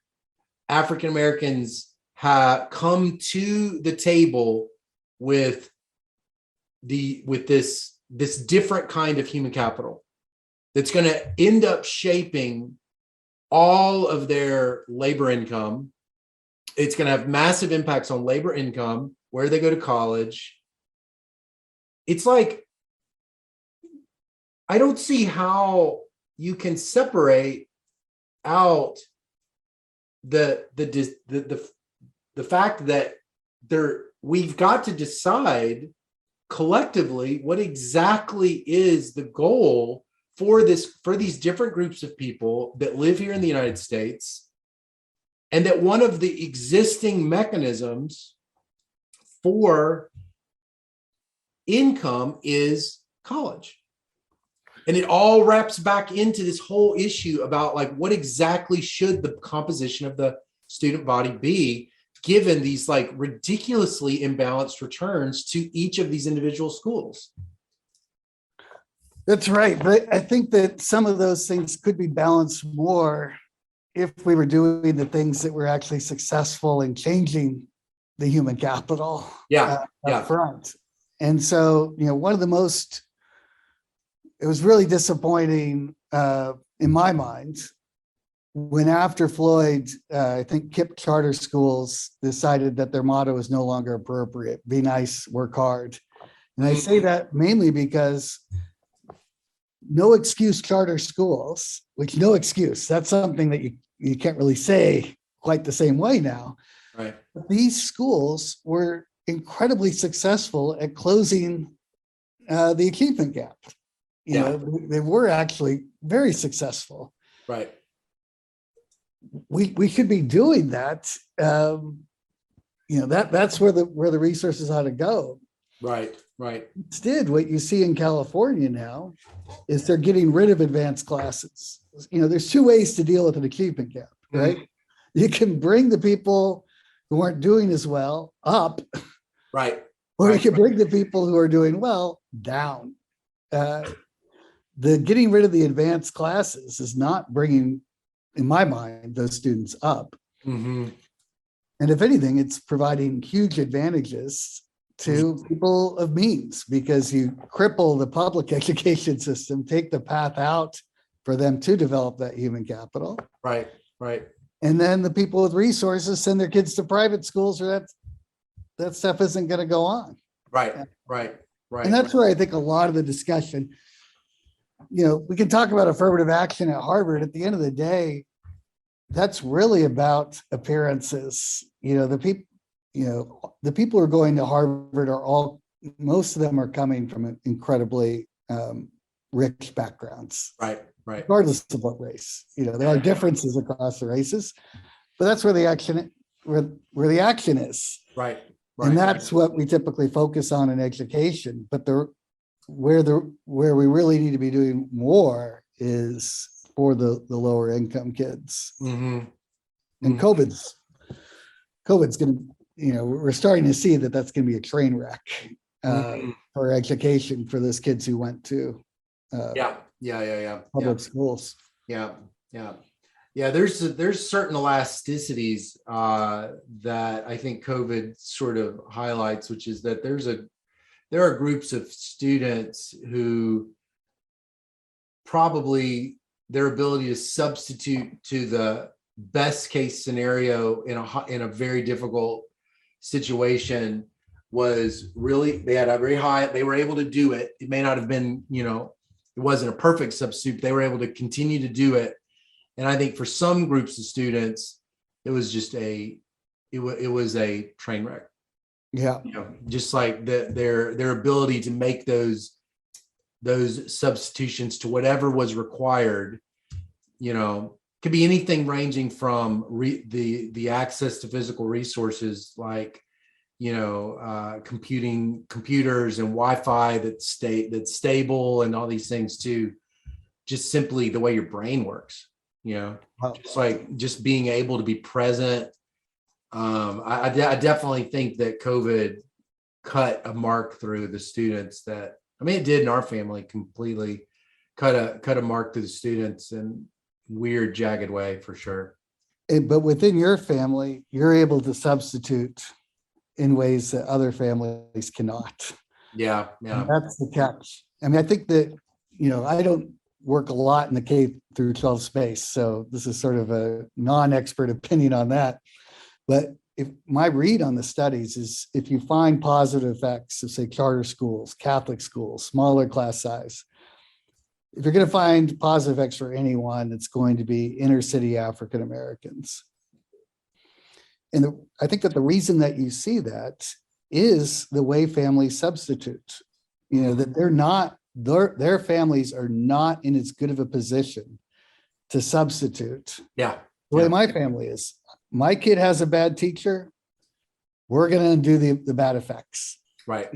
African Americans have come to the table with this different kind of human capital that's going to end up shaping all of their labor income. It's going to have massive impacts on labor income, where they go to college. It's like, I don't see how you can separate out the fact that we've got to decide collectively what exactly is the goal for these different groups of people that live here in the United States, and that one of the existing mechanisms for income is college. And it all wraps back into this whole issue about like, what exactly should the composition of the student body be, given these like ridiculously imbalanced returns to each of these individual schools. That's right. But I think that some of those things could be balanced more if we were doing the things that were actually successful in changing the human capital up front. And so, one of the most, it was really disappointing in my mind when after Floyd, I think KIPP charter schools decided that their motto is no longer appropriate: be nice, work hard. And I say that mainly because no excuse charter schools, which no excuse, that's something that you can't really say quite the same way now. Right. But these schools were incredibly successful at closing the achievement gap. They were actually very successful. Right. We should be doing that. That's where the resources ought to go. Right. Instead, what you see in California now is they're getting rid of advanced classes. There's two ways to deal with an achievement gap, right? Mm-hmm. You can bring the people who aren't doing as well up, right? Or you can bring the people who are doing well down. The getting rid of the advanced classes is not bringing, in my mind, those students up. Mm-hmm. And if anything, it's providing huge advantages to people of means, because you cripple the public education system, take the path out for them to develop that human capital. Right. And then the people with resources send their kids to private schools, or that stuff isn't going to go on. Right. right. And that's where I think a lot of the discussion, we can talk about affirmative action at Harvard. At the end of the day, that's really about appearances. The people who are going to Harvard most of them are coming from incredibly rich backgrounds. Right. Regardless of what race. There are differences across the races, but that's where the action is. Right. And that's what we typically focus on in education. But where we really need to be doing more is for the lower income kids. Mm-hmm. And COVID's going to, we're starting to see that's going to be a train wreck for education for those kids who went to public schools. There's certain elasticities that I think COVID sort of highlights, which is that there are groups of students who probably their ability to substitute to the best case scenario in a very difficult situation was really, they had a very high, they were able to do it. It may not have been, it wasn't a perfect substitute, but they were able to continue to do it. And I think for some groups of students, it was just it was a train wreck. Yeah. Just like their ability to make those substitutions to whatever was required, could be anything ranging from the access to physical resources like, computers and Wi-Fi that's stable and all these things to just simply the way your brain works, just being able to be present. I definitely think that COVID cut a mark through the students it did in our family, completely cut a mark through the students in weird, jagged way for sure. But within your family, you're able to substitute in ways that other families cannot. Yeah. And that's the catch. I think that, I don't work a lot in the K through 12 space, so this is sort of a non-expert opinion on that. But if my read on the studies is if you find positive effects of, say, charter schools, Catholic schools, smaller class size, if you're going to find positive effects for anyone, it's going to be inner city African Americans. And I think that the reason that you see that is the way families substitute, that their families are not in as good of a position to substitute. Yeah. The way my family is. My kid has a bad teacher, we're going to undo the bad effects. Right.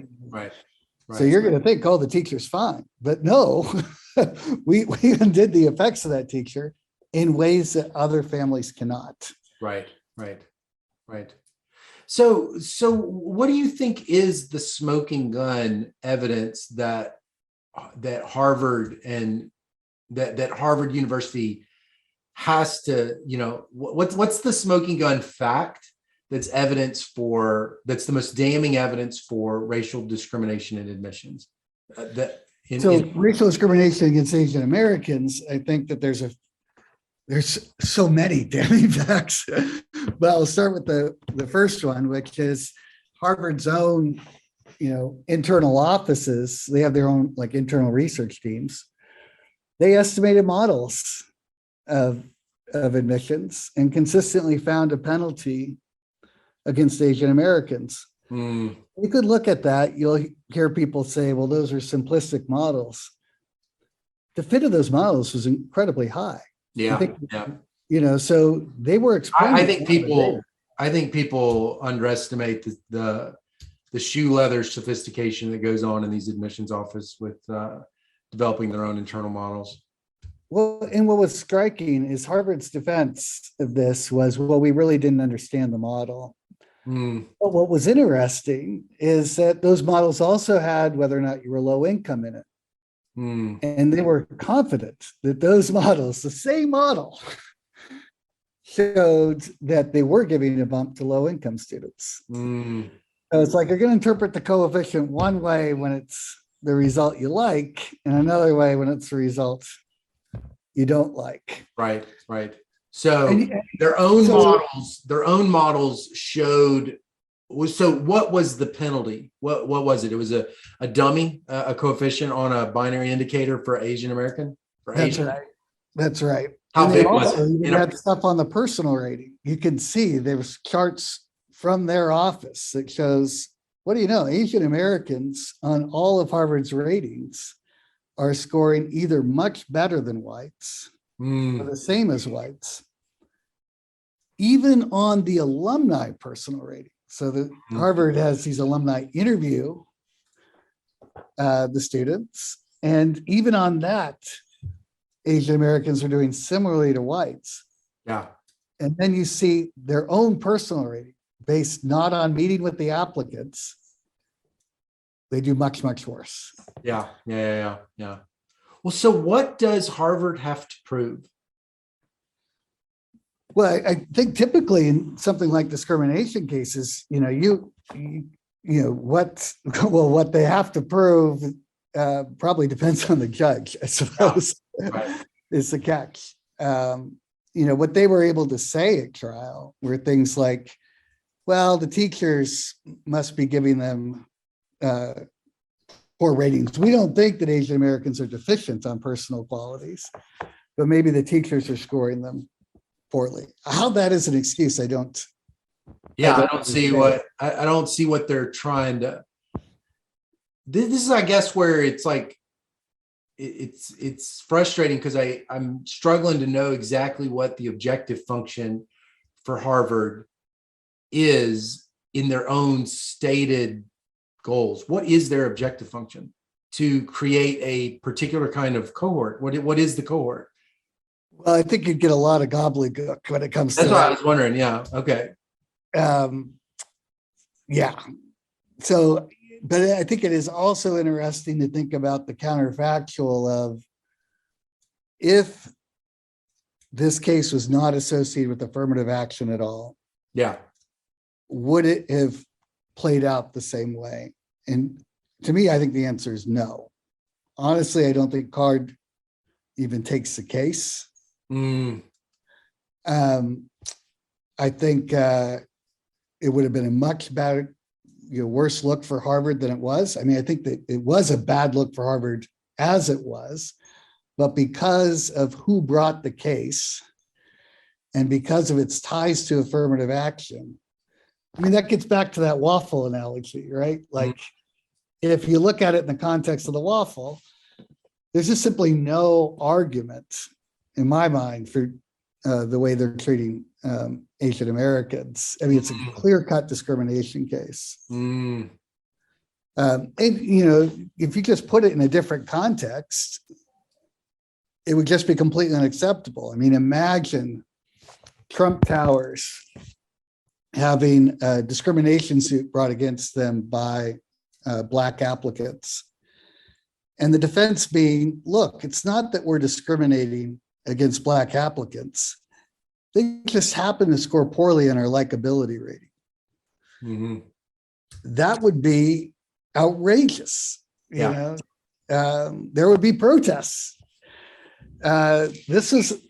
So you're going to think, the teacher's fine. But no, we undid the effects of that teacher in ways that other families cannot. Right. So what do you think is the smoking gun evidence that Harvard and that Harvard University has to, what's the smoking gun fact that's the most damning evidence for racial discrimination in admissions? Racial discrimination against Asian Americans, I think that there's so many damning facts, but I'll start with the first one, which is Harvard's own, internal offices. They have their own internal research teams. They estimated models of admissions and consistently found a penalty against Asian Americans. You could look at that. You'll hear people say, well, those are simplistic models. The fit of those models was incredibly high. Yeah. So they were explaining. I think people underestimate the shoe leather sophistication that goes on in these admissions office with developing their own internal models. Well, and what was striking is Harvard's defense of this was, well, we really didn't understand the model. But what was interesting is that those models also had whether or not you were low income in it. And they were confident that those models, the same model, showed that they were giving a bump to low income students. So it's like you're going to interpret the coefficient one way when it's the result you like, and another way when it's the result you don't like. Right. So their own models showed So what was the penalty? What was it? It was a dummy, a coefficient on a binary indicator for Asian American? For That's Asian? right. That's right. How And they big was also it? even had stuff on the personal rating. You can see there was charts from their office that shows, what do you know? Asian Americans on all of Harvard's ratings are scoring either much better than whites or the same as whites, even on the alumni personal rating. So the Harvard has these alumni interview the students, and even on that, Asian Americans are doing similarly to whites. Yeah. And then you see their own personal rating based not on meeting with the applicants. They do much, much worse. Yeah. Well, so what does Harvard have to prove? Well, I think typically in something like discrimination cases, what they have to prove probably depends on the judge, I suppose, Right. is the catch. What they were able to say at trial were things like, well, the teachers must be giving them poor ratings. We don't think that Asian Americans are deficient on personal qualities, but maybe the teachers are scoring them poorly. How that is an excuse, I don't see what they're trying to. This is, I guess, where it's like it's frustrating because I'm struggling to know exactly what the objective function for Harvard is in their own stated goals. What is their objective function? To create a particular kind of cohort? What is the cohort? Well, I think you'd get a lot of gobbledygook when it comes to That's what I that. was wondering. Yeah. Okay. Yeah. So, but I think it is also interesting to think about the counterfactual of, if this case was not associated with affirmative action at all, Yeah. would it have played out the same way? And to me, I think the answer is no. Honestly, I don't think Card even takes the case. I think it would have been a much better, worse look for Harvard than it was. I mean, I think that it was a bad look for Harvard as it was, but because of who brought the case and because of its ties to affirmative action, I mean, that gets back to that waffle analogy, right? Like, if you look at it in the context of the waffle, there's just simply no argument in my mind for the way they're treating Asian Americans. I mean, it's a clear-cut discrimination case. And, if you just put it in a different context, it would just be completely unacceptable. I mean, imagine Trump Towers having a discrimination suit brought against them by Black applicants. And the defense being, look, it's not that we're discriminating against Black applicants. They just happen to score poorly on our likability rating. That would be outrageous. There would be protests. This is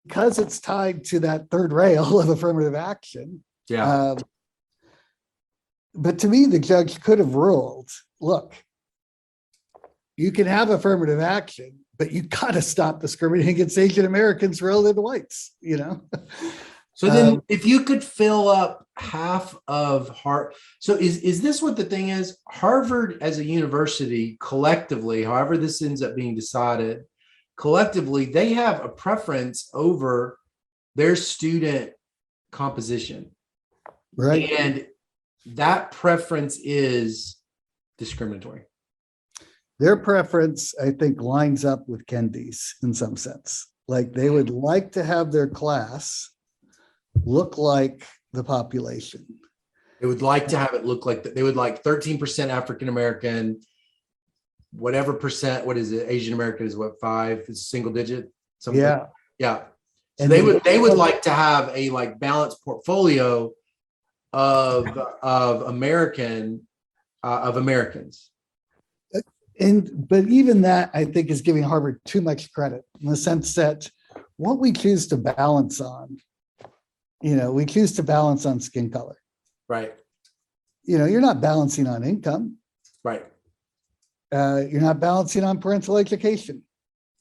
because it's tied to that third rail of affirmative action. But to me, the judge could have ruled, look, you can have affirmative action, but you got to stop discriminating against Asian Americans relative to whites, So then if you could fill up half of Harvard, so is this what the thing is? Harvard as a university collectively, however this ends up being decided, collectively, they have a preference over their student composition. Right. And that preference is discriminatory. Their preference, I think, lines up with Kendi's in some sense. Like, they would like to have their class look like the population. They would like to have it look like that. They would like 13% African-American, whatever percent, what is it? Asian American is what, 5? It's single digit? Something. Yeah. Yeah. So And they would like to have a like balanced portfolio of Americans. But even that, I think, is giving Harvard too much credit in the sense that what we choose to balance on, we choose to balance on skin color, Right. You're not balancing on income. Right. You're not balancing on parental education.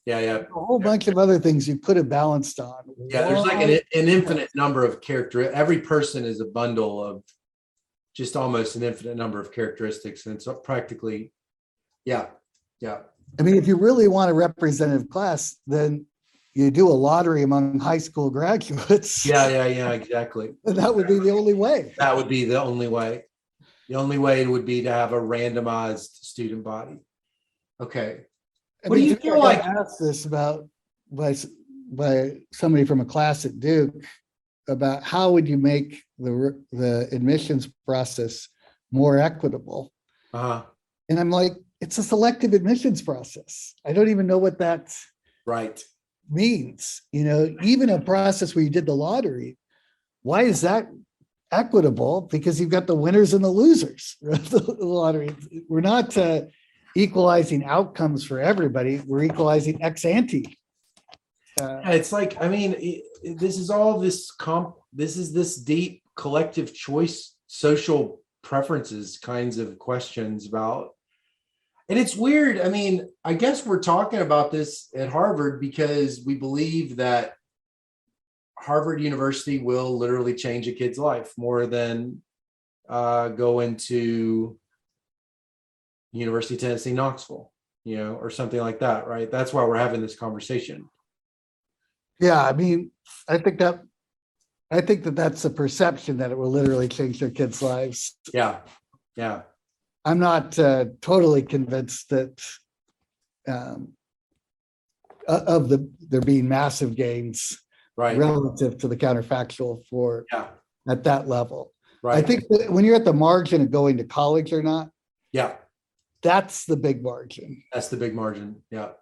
Yeah. Yeah. A whole bunch of other things you could have balanced on. Yeah. There's like an infinite number of characteristics. Every person is a bundle of just almost an infinite number of characteristics. And so practically, yeah. Yeah. I mean, if you really want a representative class, then you do a lottery among high school graduates. Yeah, exactly. And that would be the only way. That would be the only way. The only way would be to have a randomized student body. Okay. What do you feel like? I asked this about by somebody from a class at Duke about how would you make the admissions process more equitable? Uh-huh. And I'm like, it's a selective admissions process. I don't even know what that Right. means. Even a process where you did the lottery, why is that equitable? Because you've got the winners and the losers of the lottery. We're not equalizing outcomes for everybody. We're equalizing ex ante. It's like, I mean, this is all this this deep collective choice, social preferences kinds of questions about. And it's weird. I mean, I guess we're talking about this at Harvard because we believe that Harvard University will literally change a kid's life more than go into University of Tennessee, Knoxville, or something like that, right? That's why we're having this conversation. Yeah, I mean, I think that that's a perception that it will literally change their kids' lives. Yeah. I'm not totally convinced that there being massive gains Right. relative to the counterfactual at that level. Right. I think that when you're at the margin of going to college or not, Yeah. that's the big margin. That's the big margin. Yeah.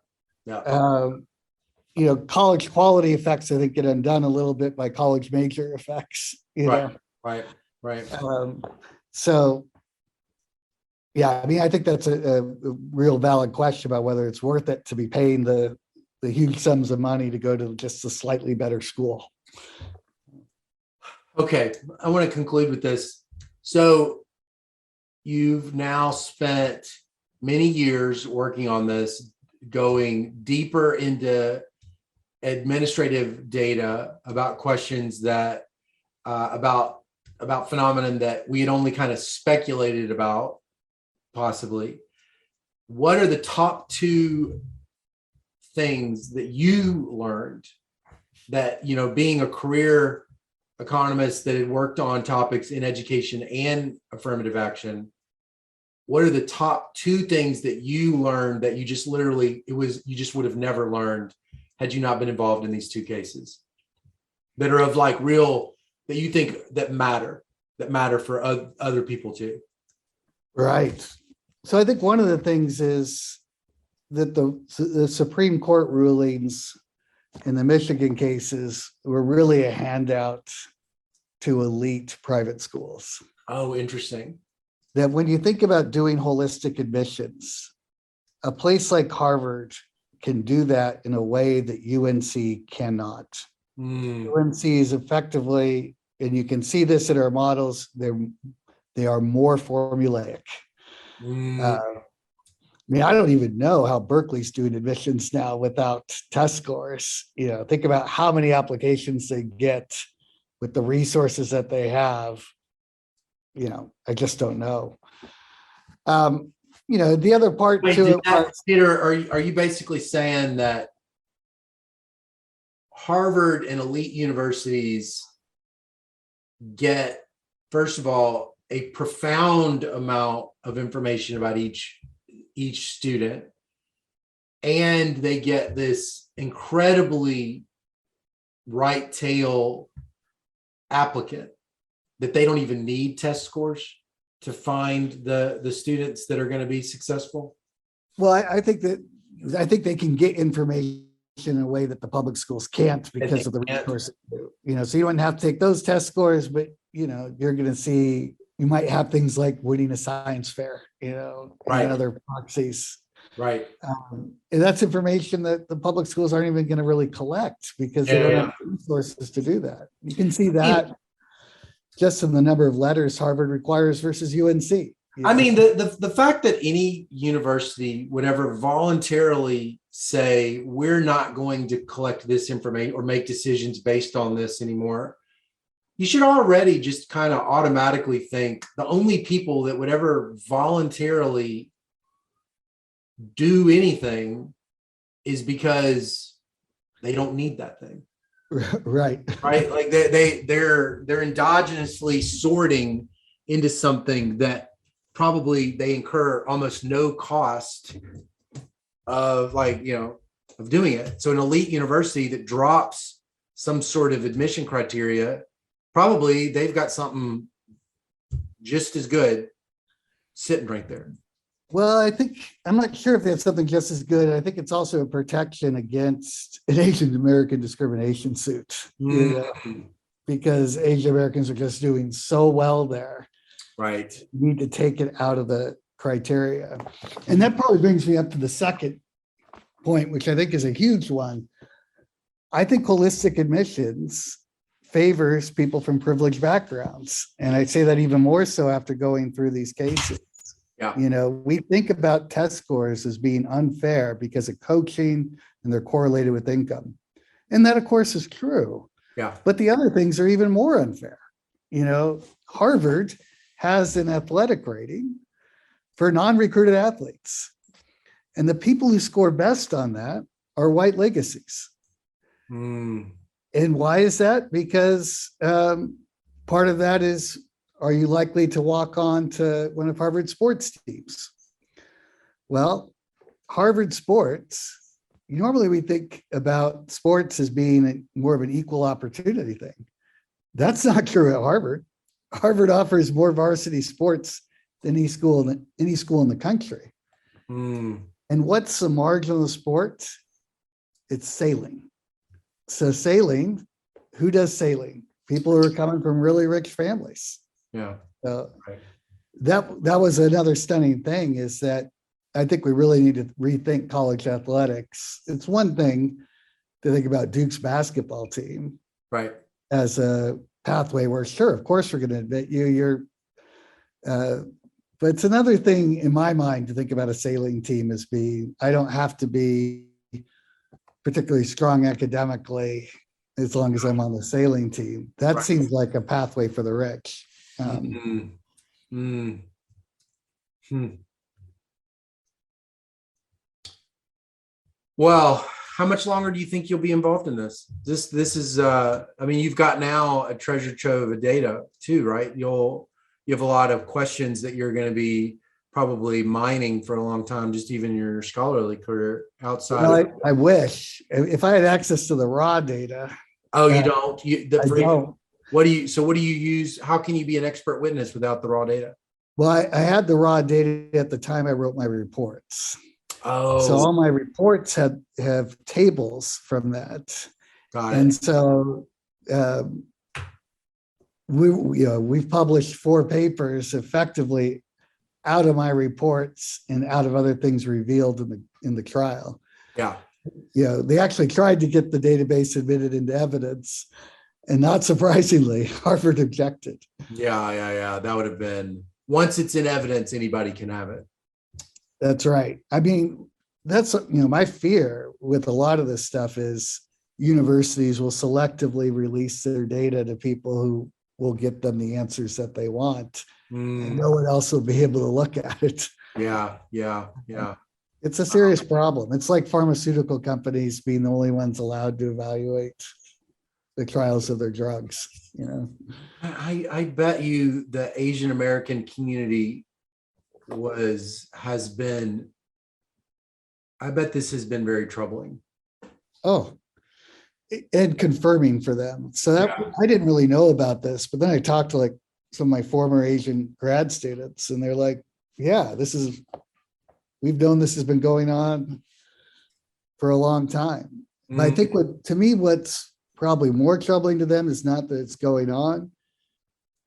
College quality effects, I think, get undone a little bit by college major effects. Right. So, yeah, I mean, I think that's a real valid question about whether it's worth it to be paying the huge sums of money to go to just a slightly better school. Okay, I want to conclude with this. So you've now spent many years working on this, going deeper into administrative data about questions that about phenomenon that we had only kind of speculated about, possibly. What are the top two things that you learned that, being a career economist that had worked on topics in education and affirmative action, what are the top two things that you learned that you just literally, you just would have never learned had you not been involved in these two cases that are of like real, that you think that matter for other people too? Right. So I think one of the things is that the Supreme Court rulings in the Michigan cases were really a handout to elite private schools. Oh, interesting. That when you think about doing holistic admissions, a place like Harvard can do that in a way that UNC cannot. UNC is effectively, and you can see this in our models, they are more formulaic. I mean, I don't even know how Berkeley's doing admissions now without test scores. Think about how many applications they get with the resources that they have. I just don't know. The other part to it, Peter, are you basically saying that Harvard and elite universities get, first of all, a profound amount of information about each student, and they get this incredibly right tail applicant that they don't even need test scores to find the students that are going to be successful? Well, I think they can get information in a way that the public schools can't because of the resources. So you don't have to take those test scores, but you're going to see, you might have things like winning a science fair, Right. and other proxies. Right. And that's information that the public schools aren't even going to really collect because they don't have the resources to do that. You can see that. just in the number of letters Harvard requires versus UNC. I mean, the fact that any university would ever voluntarily say, we're not going to collect this information or make decisions based on this anymore, you should already just kind of automatically think the only people that would ever voluntarily do anything is because they don't need that thing. Right. Right. Like they're endogenously sorting into something that probably they incur almost no cost of of doing it. So an elite university that drops some sort of admission criteria, probably they've got something just as good sitting right there. Well, I'm not sure if they have something just as good. I think it's also a protection against an Asian American discrimination suit, because Asian Americans are just doing so well there. Right. You need to take it out of the criteria. And that probably brings me up to the second point, which I think is a huge one. I think holistic admissions favors people from privileged backgrounds. And I say that even more so after going through these cases. Yeah. We think about test scores as being unfair because of coaching and they're correlated with income. And that, of course, is true. Yeah. But the other things are even more unfair. Harvard has an athletic rating for non-recruited athletes. And the people who score best on that are white legacies. And why is that? Because part of that is, are you likely to walk on to one of Harvard's sports teams? Well, Harvard sports, normally we think about sports as being more of an equal opportunity thing. That's not true at Harvard. Harvard offers more varsity sports than any school in the country. And what's the marginal sport? It's sailing. So sailing, who does sailing? People who are coming from really rich families. Yeah. Right. That was another stunning thing, is that I think we really need to rethink college athletics. It's one thing to think about Duke's basketball team, right, as a pathway where, sure, of course, we're going to admit you. But it's another thing in my mind to think about a sailing team as being, I don't have to be particularly strong academically as long as I'm on the sailing team. That right. seems like a pathway for the rich. Well, how much longer do you think you'll be involved in this? This is you've got now a treasure trove of data too, right? You have a lot of questions that you're going to be probably mining for a long time, just even your scholarly career outside. Well, I wish, if I had access to the raw data. Oh, you don't? I don't. What do you use? How can you be an expert witness without the raw data? Well, I had the raw data at the time I wrote my reports. Oh, so all my reports have tables from that. Got it. And so we've published 4 papers effectively out of my reports and out of other things revealed in the trial. Yeah. They actually tried to get the database admitted into evidence, and not surprisingly, Harvard objected. Yeah. That would have been, once it's in evidence, anybody can have it. That's right. I mean, that's, my fear with a lot of this stuff is universities will selectively release their data to people who will get them the answers that they want. And no one else will be able to look at it. Yeah. It's a serious problem. It's like pharmaceutical companies being the only ones allowed to evaluate the trials of their drugs. I bet you the Asian American community I bet this has been very troubling. Oh, and confirming for them. So I didn't really know about this, but then I talked to some of my former Asian grad students, and they're like, yeah, we've known this has been going on for a long time. But I think what's probably more troubling to them is not that it's going on,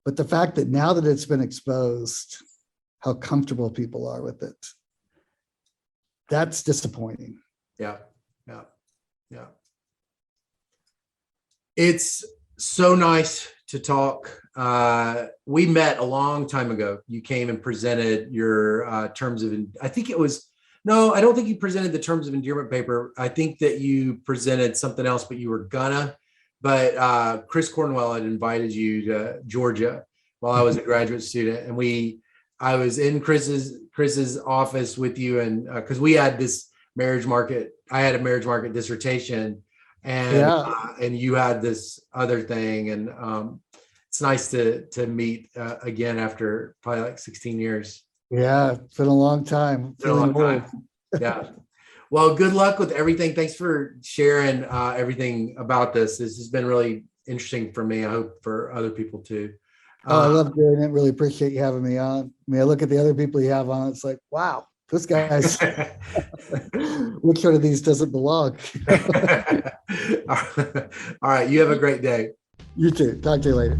but the fact that now that it's been exposed, how comfortable people are with it. That's disappointing. Yeah. It's so nice to talk We met a long time ago. You came and presented your terms of, I think it was, no, I don't think you presented the terms of endearment paper. I think that you presented something else, but you were gonna. But Chris Cornwell had invited you to Georgia while I was a graduate student, and I was in Chris's office with you, and because we had this marriage market, I had a marriage market dissertation, and you had this other thing, and it's nice to meet again after probably like 16 years. Yeah, it's been a long time. Been a long time. Yeah. Well, good luck with everything. Thanks for sharing everything about this. This has been really interesting for me. I hope for other people too. I love doing it. Really appreciate you having me on. I mean, I look at the other people you have on. It's like, wow, this guy's which one of these doesn't belong? All right. You have a great day. You too. Talk to you later.